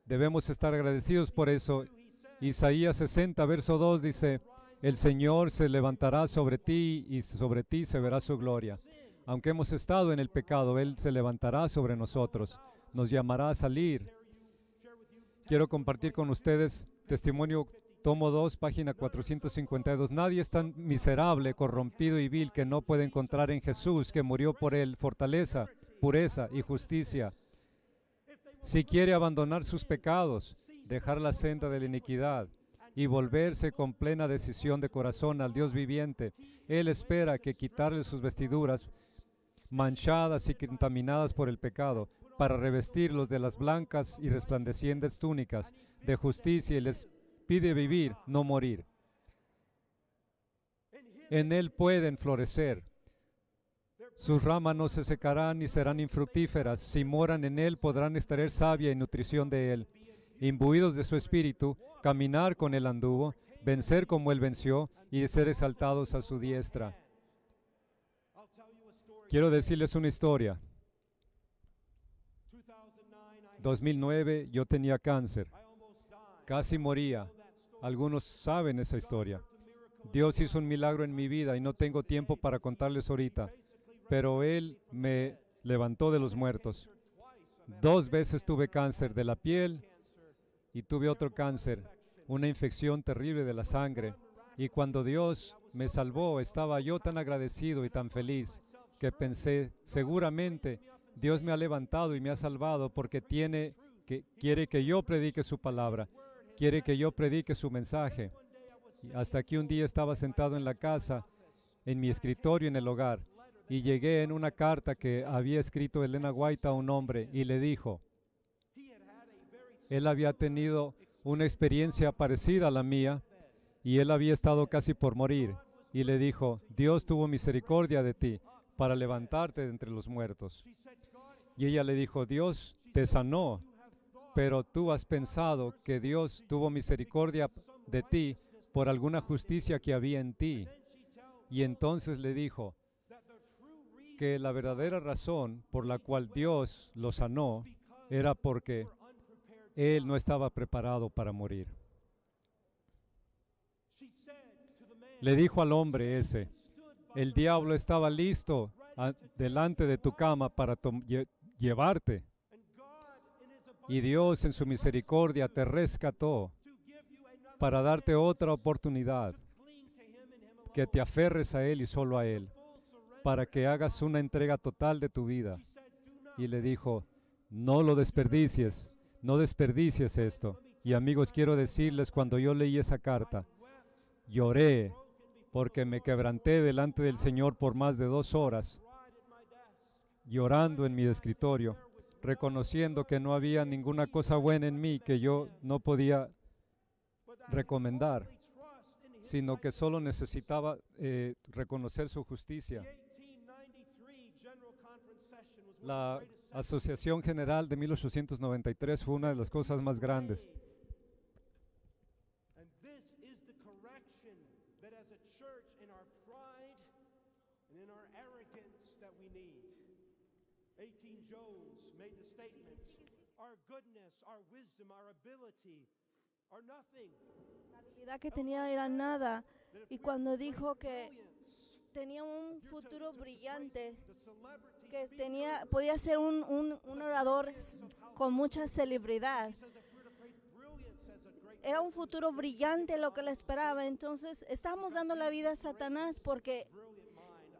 Debemos estar agradecidos por eso. Isaías 60, verso 2 dice, el Señor se levantará sobre ti y sobre ti se verá su gloria. Aunque hemos estado en el pecado, Él se levantará sobre nosotros, nos llamará a salir. Quiero compartir con ustedes testimonio, tomo 2, página 452. Nadie es tan miserable, corrompido y vil que no puede encontrar en Jesús, que murió por él, fortaleza, pureza y justicia. Si quiere abandonar sus pecados, dejar la senda de la iniquidad y volverse con plena decisión de corazón al Dios viviente. Él espera que quitarle sus vestiduras manchadas y contaminadas por el pecado, para revestirlos de las blancas y resplandecientes túnicas de justicia, y les pide vivir, no morir. En Él pueden florecer. Sus ramas no se secarán ni serán infructíferas. Si moran en Él, podrán extraer savia y nutrición de Él. Imbuidos de su espíritu, caminar con Él anduvo, vencer como Él venció y ser exaltados a su diestra. Quiero decirles una historia. 2009 yo tenía cáncer. Casi moría. Algunos saben esa historia. Dios hizo un milagro en mi vida y no tengo tiempo para contarles ahorita. Pero Él me levantó de los muertos. 2 veces tuve cáncer de la piel y tuve otro cáncer, una infección terrible de la sangre. Y cuando Dios me salvó, estaba yo tan agradecido y tan feliz que pensé, seguramente Dios me ha levantado y me ha salvado porque quiere que yo predique su palabra, quiere que yo predique su mensaje. Y hasta que un día estaba sentado en la casa, en mi escritorio en el hogar, y llegué en una carta que había escrito Elena White a un hombre y le dijo, él había tenido una experiencia parecida a la mía y él había estado casi por morir. Y le dijo, Dios tuvo misericordia de ti para levantarte de entre los muertos. Y ella le dijo, Dios te sanó, pero tú has pensado que Dios tuvo misericordia de ti por alguna justicia que había en ti. Y entonces le dijo que la verdadera razón por la cual Dios lo sanó era porque él no estaba preparado para morir. Le dijo al hombre ese, el diablo estaba listo delante de tu cama para llevarte. Y Dios en su misericordia te rescató para darte otra oportunidad, que te aferres a Él y solo a Él, para que hagas una entrega total de tu vida. Y le dijo, no lo desperdicies, no desperdicies esto. Y amigos, quiero decirles, cuando yo leí esa carta, lloré porque me quebranté delante del Señor por más de 2 horas, llorando en mi escritorio, reconociendo que no había ninguna cosa buena en mí que yo no podía recomendar, sino que solo necesitaba reconocer su justicia. La Asociación General de 1893 fue una de las cosas más grandes. La habilidad que tenía era nada. Y cuando dijo que tenía un futuro brillante, que podía ser un orador con mucha celebridad, era un futuro brillante lo que le esperaba. Entonces, estamos dando la vida a Satanás porque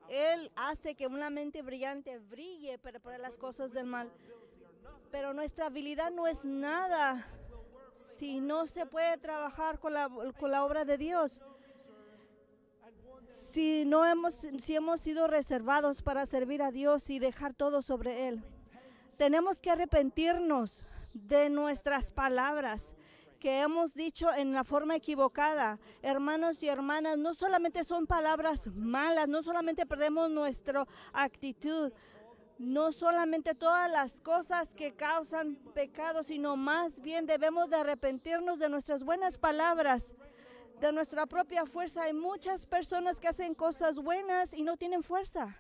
él hace que una mente brillante brille para las cosas del mal. Pero nuestra habilidad no es nada si no se puede trabajar con la obra de Dios. Si hemos sido reservados para servir a Dios y dejar todo sobre Él. Tenemos que arrepentirnos de nuestras palabras que hemos dicho en la forma equivocada. Hermanos y hermanas, no solamente son palabras malas, no solamente perdemos nuestra actitud, no solamente todas las cosas que causan pecado, sino más bien debemos de arrepentirnos de nuestras buenas palabras, de nuestra propia fuerza. Hay muchas personas que hacen cosas buenas y no tienen fuerza,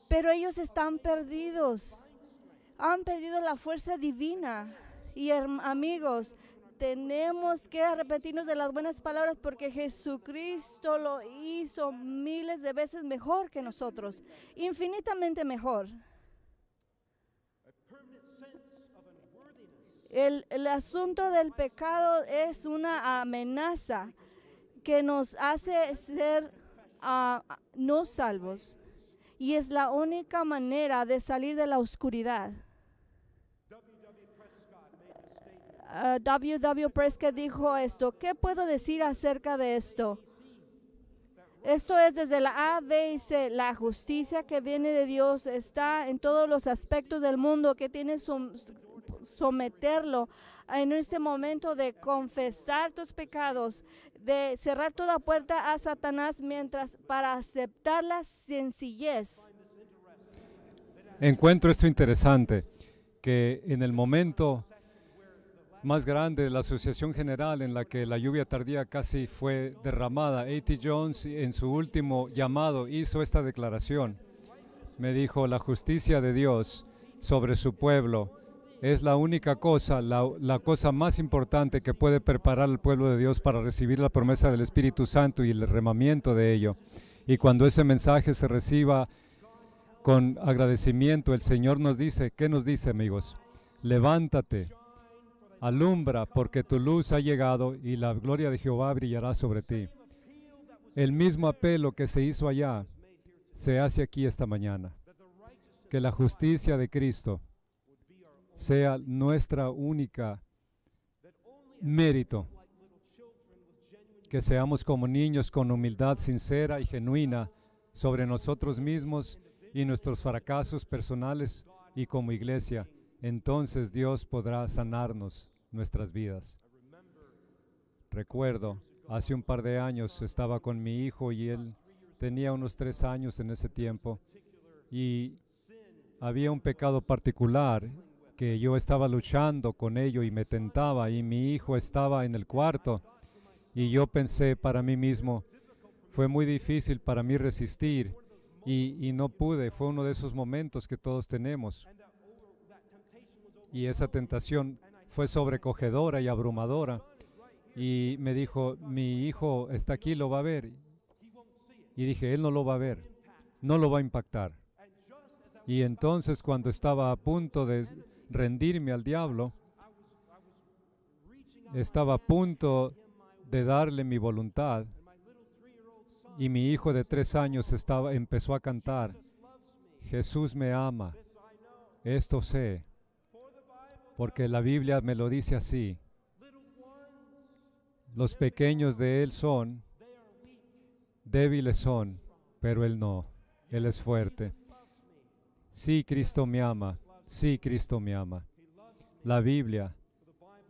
pero ellos están perdidos, han perdido la fuerza divina. Y amigos, tenemos que arrepentirnos de las buenas palabras porque Jesucristo lo hizo miles de veces mejor que nosotros, infinitamente mejor. El asunto del pecado es una amenaza que nos hace ser no salvos, y es la única manera de salir de la oscuridad. W. Prescott dijo esto. ¿Qué puedo decir acerca de esto? Esto es desde la A, B y C. La justicia que viene de Dios está en todos los aspectos del mundo que tiene someterlo en este momento de confesar tus pecados, de cerrar toda puerta a Satanás para aceptar la sencillez. Encuentro esto interesante, que en el momento más grande de la Asociación General en la que la lluvia tardía casi fue derramada, A.T. Jones en su último llamado hizo esta declaración. Me dijo, la justicia de Dios sobre su pueblo es la única cosa, la cosa más importante que puede preparar al pueblo de Dios para recibir la promesa del Espíritu Santo y el derramamiento de ello. Y cuando ese mensaje se reciba con agradecimiento, el Señor nos dice, ¿qué nos dice, amigos? Levántate, alumbra, porque tu luz ha llegado y la gloria de Jehová brillará sobre ti. El mismo apelo que se hizo allá se hace aquí esta mañana. Que la justicia de Cristo sea nuestra única mérito. Que seamos como niños con humildad sincera y genuina sobre nosotros mismos y nuestros fracasos personales y como iglesia. Entonces Dios podrá sanarnos nuestras vidas. Recuerdo, hace un par de años estaba con mi hijo y él tenía unos 3 años en ese tiempo y había un pecado particular que yo estaba luchando con ello y me tentaba y mi hijo estaba en el cuarto y yo pensé para mí mismo, fue muy difícil para mí resistir y no pude, fue uno de esos momentos que todos tenemos. Y esa tentación fue sobrecogedora y abrumadora. Y me dijo, mi hijo está aquí, lo va a ver. Y dije, él no lo va a ver, no lo va a impactar. Y entonces cuando estaba a punto de rendirme al diablo, estaba a punto de darle mi voluntad. Y mi hijo de 3 años empezó a cantar, Jesús me ama, esto sé. Porque la Biblia me lo dice así. Los pequeños de Él son, débiles son, pero Él no. Él es fuerte. Sí, Cristo me ama. Sí, Cristo me ama. La Biblia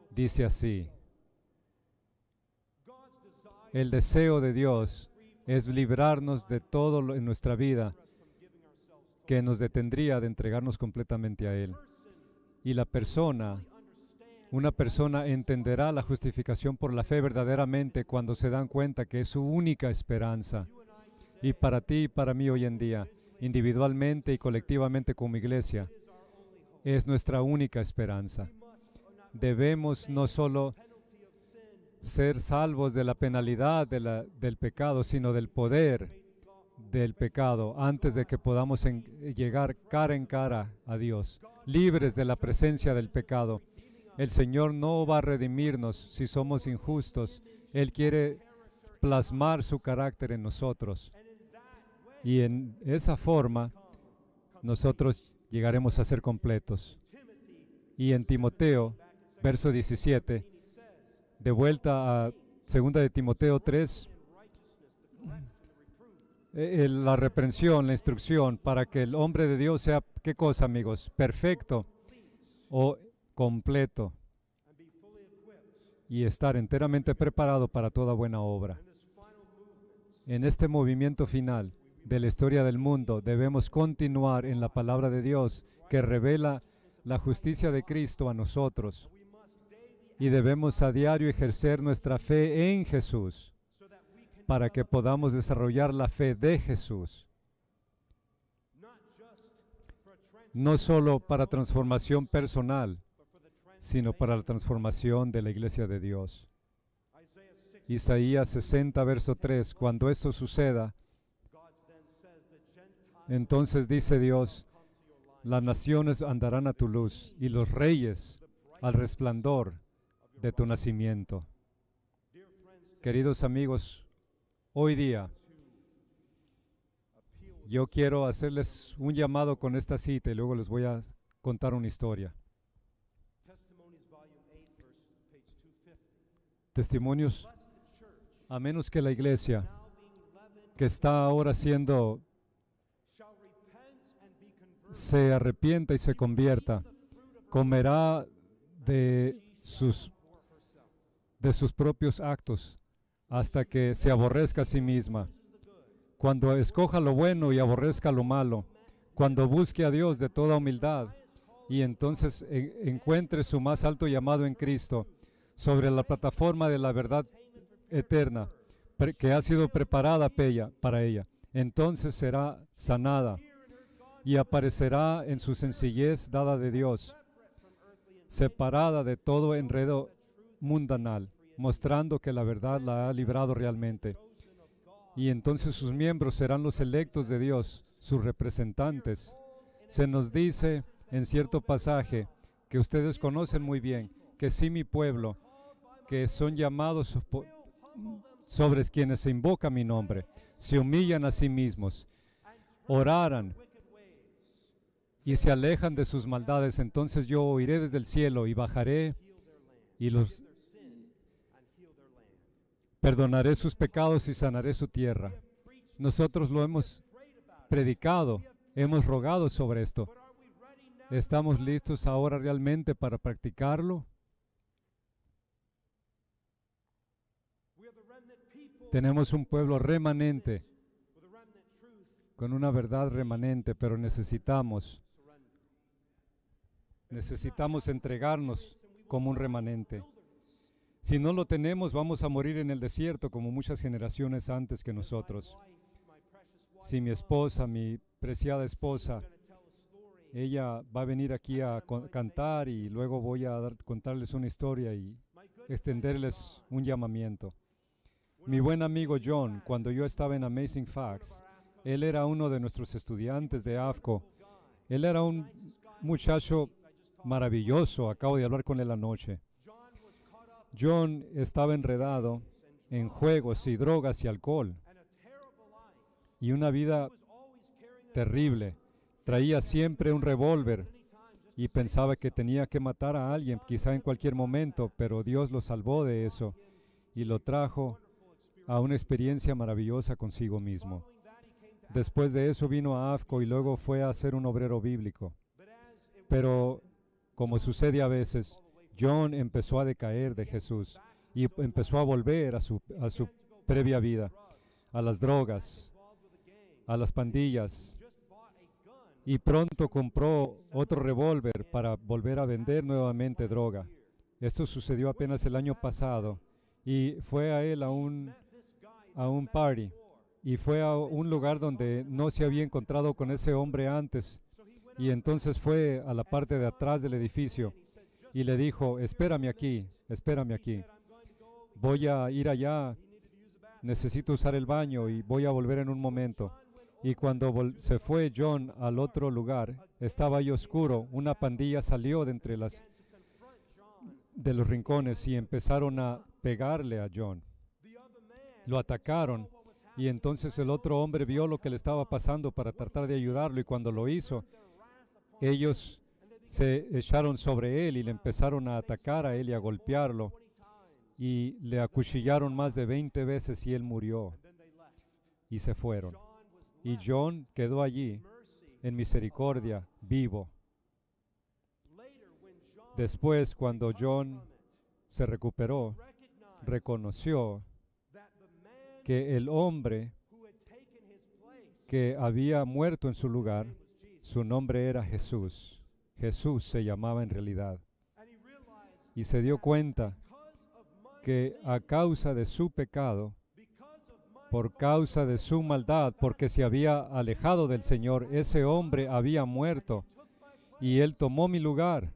dice así. El deseo de Dios es librarnos de todo en nuestra vida que nos detendría de entregarnos completamente a Él. Y una persona entenderá la justificación por la fe verdaderamente cuando se dan cuenta que es su única esperanza. Y para ti y para mí hoy en día, individualmente y colectivamente como iglesia, es nuestra única esperanza. Debemos no solo ser salvos de la penalidad del pecado, sino del poder del pecado antes de que podamos llegar cara en cara a Dios, libres de la presencia del pecado. El Señor no va a redimirnos si somos injustos. Él quiere plasmar su carácter en nosotros. Y en esa forma, nosotros llegaremos a ser completos. Y en Timoteo, verso 17, de vuelta a 2 de Timoteo 3, la reprensión, la instrucción, para que el hombre de Dios sea, ¿qué cosa, amigos? Perfecto o completo y estar enteramente preparado para toda buena obra. En este movimiento final de la historia del mundo, debemos continuar en la palabra de Dios que revela la justicia de Cristo a nosotros y debemos a diario ejercer nuestra fe en Jesús para que podamos desarrollar la fe de Jesús. No solo para transformación personal, sino para la transformación de la iglesia de Dios. Isaías 60, verso 3, cuando esto suceda, entonces dice Dios, las naciones andarán a tu luz y los reyes al resplandor de tu nacimiento. Queridos amigos, hoy día yo quiero hacerles un llamado con esta cita y luego les voy a contar una historia. testimonios, a menos que la iglesia que está ahora se arrepienta y se convierta, comerá de sus propios actos hasta que se aborrezca a sí misma. Cuando escoja lo bueno y aborrezca lo malo, cuando busque a Dios de toda humildad y entonces encuentre su más alto llamado en Cristo sobre la plataforma de la verdad eterna que ha sido preparada para ella, entonces será sanada y aparecerá en su sencillez dada de Dios, separada de todo enredo mundanal, mostrando que la verdad la ha librado realmente. Y entonces sus miembros serán los electos de Dios, sus representantes. Se nos dice en cierto pasaje que ustedes conocen muy bien, que si mi pueblo, que son llamados sobre quienes se invoca mi nombre, se humillan a sí mismos, oraran y se alejan de sus maldades, entonces yo oiré desde el cielo y bajaré y los perdonaré sus pecados y sanaré su tierra. Nosotros lo hemos predicado, hemos rogado sobre esto. ¿Estamos listos ahora realmente para practicarlo? Tenemos un pueblo remanente, con una verdad remanente, pero necesitamos entregarnos como un remanente. Si no lo tenemos, vamos a morir en el desierto como muchas generaciones antes que nosotros. Si mi esposa, mi preciada esposa, ella va a venir aquí a cantar y luego voy a contarles una historia y extenderles un llamamiento. Mi buen amigo John, cuando yo estaba en Amazing Facts, él era uno de nuestros estudiantes de AFCO. Él era un muchacho maravilloso, acabo de hablar con él anoche. John estaba enredado en juegos y drogas y alcohol y una vida terrible. Traía siempre un revólver y pensaba que tenía que matar a alguien, quizá en cualquier momento, pero Dios lo salvó de eso y lo trajo a una experiencia maravillosa consigo mismo. Después de eso vino a AFCO y luego fue a ser un obrero bíblico. Pero, como sucede a veces, John empezó a decaer de Jesús y empezó a volver a su previa vida, a las drogas, a las pandillas, y pronto compró otro revólver para volver a vender nuevamente droga. Esto sucedió apenas el año pasado y fue a él a un party y fue a un lugar donde no se había encontrado con ese hombre antes y entonces fue a la parte de atrás del edificio y le dijo, espérame aquí, voy a ir allá, necesito usar el baño y voy a volver en un momento. Y cuando se fue John al otro lugar, estaba ahí oscuro, una pandilla salió de entre los rincones y empezaron a pegarle a John. Lo atacaron y entonces el otro hombre vio lo que le estaba pasando para tratar de ayudarlo y cuando lo hizo, ellos se echaron sobre él y le empezaron a atacar a él y a golpearlo y le acuchillaron más de 20 veces y él murió y se fueron. Y John quedó allí en misericordia, vivo. Después, cuando John se recuperó, reconoció que el hombre que había muerto en su lugar, su nombre era Jesús. Jesús se llamaba en realidad. Y se dio cuenta que a causa de su pecado, por causa de su maldad, porque se había alejado del Señor, ese hombre había muerto y Él tomó mi lugar.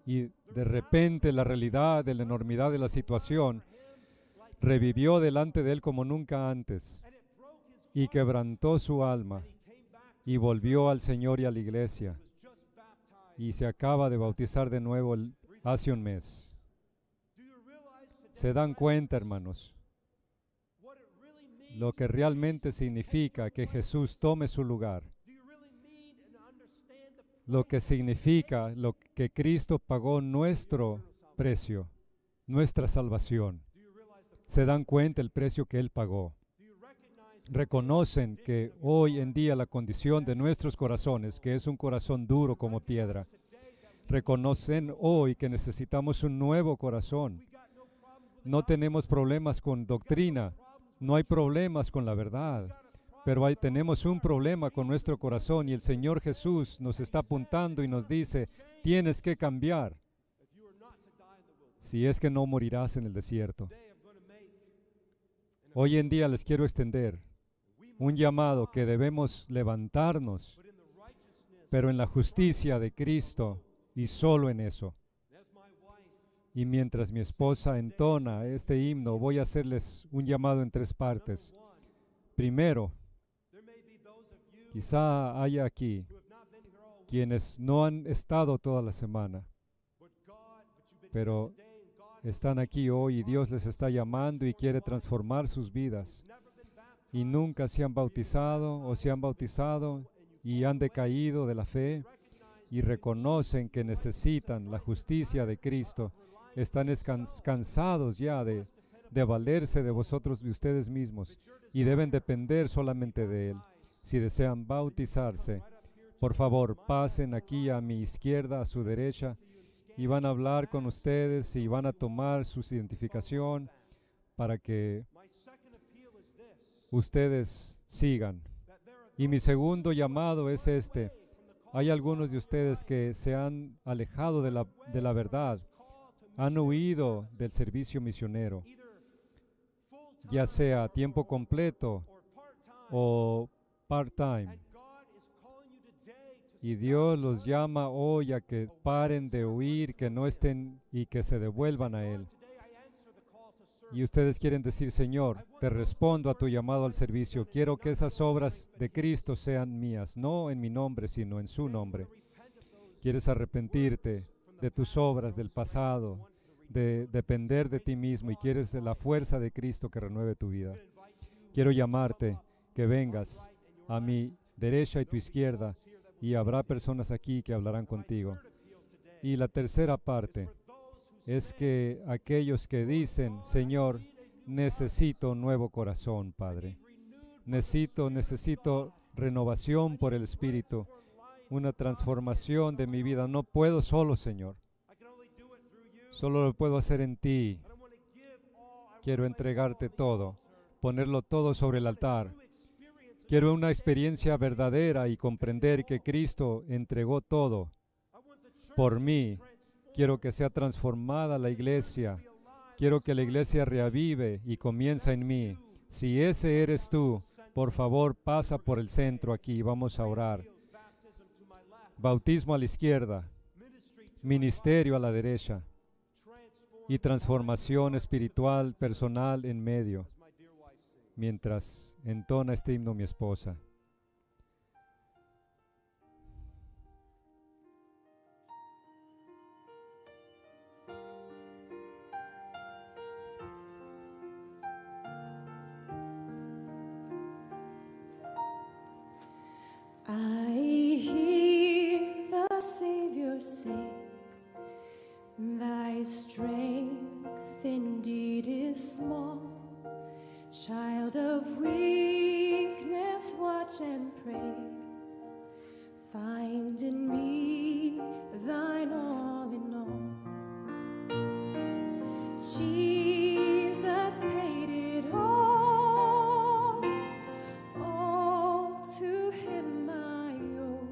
Y de repente la realidad de la enormidad de la situación revivió delante de Él como nunca antes y quebrantó su alma y volvió al Señor y a la iglesia y se acaba de bautizar de nuevo hace un mes. ¿Se dan cuenta, hermanos? Lo que realmente significa que Jesús tome su lugar. Lo que significa lo que Cristo pagó nuestro precio nuestra salvación. Se dan cuenta el precio que Él pagó. Reconocen que hoy en día la condición de nuestros corazones, que es un corazón duro como piedra, reconocen hoy que necesitamos un nuevo corazón. No tenemos problemas con doctrina, no hay problemas con la verdad, pero tenemos un problema con nuestro corazón y el Señor Jesús nos está apuntando y nos dice, tienes que cambiar si es que no morirás en el desierto. Hoy en día les quiero extender un llamado que debemos levantarnos, pero en la justicia de Cristo y solo en eso. Y mientras mi esposa entona este himno, voy a hacerles un llamado en 3 partes. Primero, quizá haya aquí quienes no han estado toda la semana, pero están aquí hoy y Dios les está llamando y quiere transformar sus vidas. Y nunca se han bautizado o se han bautizado y han decaído de la fe y reconocen que necesitan la justicia de Cristo. Están cansados ya de valerse de vosotros, de ustedes mismos, y deben depender solamente de Él. Si desean bautizarse, por favor, pasen aquí a mi izquierda, a su derecha, y van a hablar con ustedes y van a tomar su identificación para que ustedes sigan. Y mi segundo llamado es este. Hay algunos de ustedes que se han alejado de la verdad, han huido del servicio misionero, ya sea a tiempo completo o part-time. Y Dios los llama hoy a que paren de huir, que no estén y que se devuelvan a Él. Y ustedes quieren decir, Señor, te respondo a tu llamado al servicio. Quiero que esas obras de Cristo sean mías, no en mi nombre, sino en su nombre. Quieres arrepentirte de tus obras del pasado, de depender de ti mismo y quieres de la fuerza de Cristo que renueve tu vida. Quiero llamarte que vengas a mi derecha y tu izquierda y habrá personas aquí que hablarán contigo. Y la tercera parte es que aquellos que dicen, Señor, necesito un nuevo corazón, Padre. Necesito renovación por el Espíritu, una transformación de mi vida. No puedo solo, Señor. Solo lo puedo hacer en ti. Quiero entregarte todo, ponerlo todo sobre el altar. Quiero una experiencia verdadera y comprender que Cristo entregó todo por mí. Quiero que sea transformada la iglesia. Quiero que la iglesia reavive y comienza en mí. Si ese eres tú, por favor, pasa por el centro aquí. Vamos a orar. Bautismo a la izquierda, ministerio a la derecha y transformación espiritual, personal en medio. Mientras entona este himno mi esposa. I hear the Savior say, thy strength indeed is small. Child of weakness, watch and pray. Find in me thine all in all. Jesus paid it all to him I owe.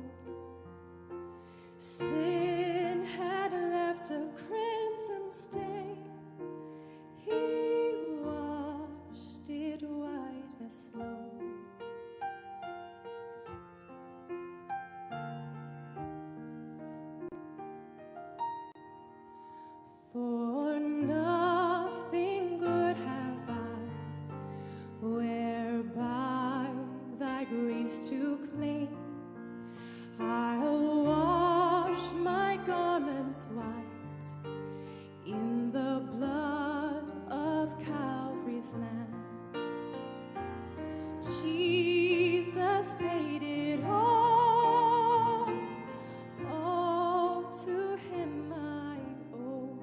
Sin had left a crimson stain. He washed it white as snow. For nothing good have I, whereby thy grace to claim. I'll wash my garments white in the blood of Calvary's Lamb. Jesus paid it all to him I owe.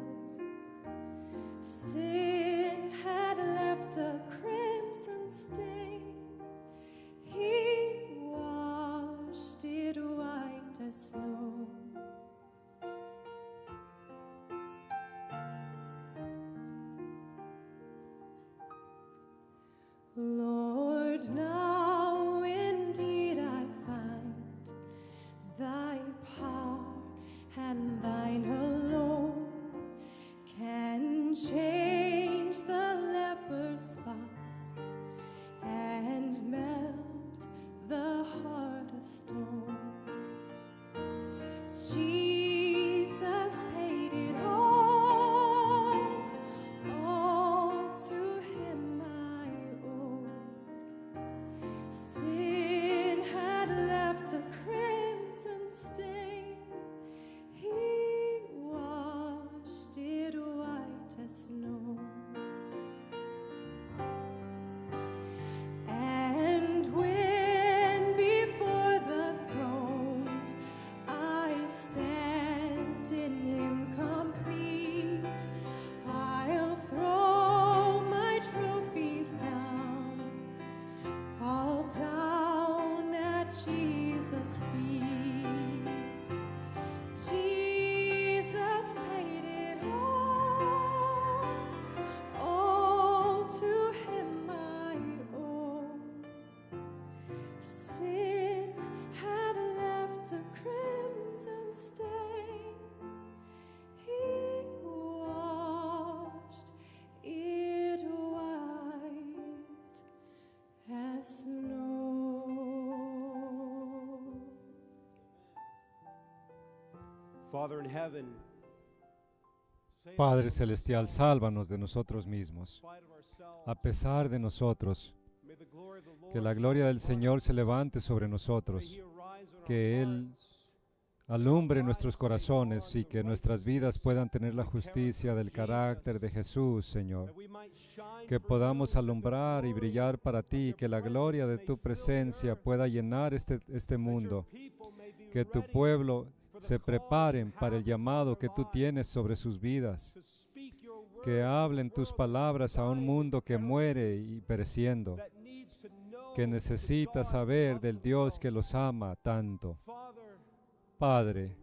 at Jesus' feet. Jesus paid it all to him I owe. Sin had left a crimson stain. He washed it white as snow. Father in heaven, save Padre us Celestial, sálvanos de nosotros mismos, in spite of ourselves. a pesar de nosotros. May the glory of the Lord Que la gloria del Señor se levante sobre may nosotros, He arise in que our Él hearts. alumbre nuestros corazones y que nuestras vidas puedan tener la justicia del carácter de Jesús, Señor. That we might shine Que for podamos you, that the alumbrar y glory brillar para ti, que la gloria de tu presencia pueda llenar este that your mundo, people may be que tu ready pueblo se preparen para el llamado que tú tienes sobre sus vidas, to speak your word que to a hablen tus world palabras a un dying mundo que and muere y pereciendo, that needs to know que the necesita God saber who del loves Dios them que so. los ama tanto. Father, Padre, rise.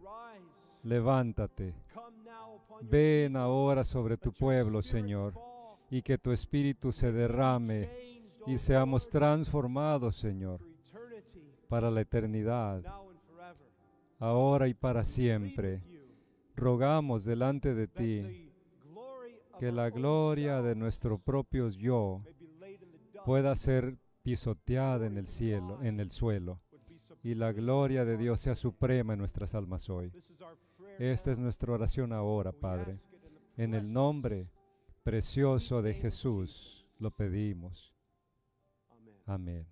levántate, Come now upon your ven people. ahora sobre tu Let your pueblo, spirit Señor, fall. y que tu espíritu se derrame Changed, y O seamos Lord, transformados, Señor, for eternity, para la eternidad, now and forever. ahora y para We plead siempre. with you Rogamos delante de that ti the glory of que our la own gloria de selves nuestro propio yo may be laid in the dust, pueda ser pisoteada en el cielo, en el suelo, would be y la supreme gloria in de our Dios sea lives. suprema en nuestras almas hoy. This is our prayer Esta es now. nuestra oración ahora, We Padre. ask it in the En el precious nombre precioso de name of Jesús Jesus. lo pedimos. Amen. Amén.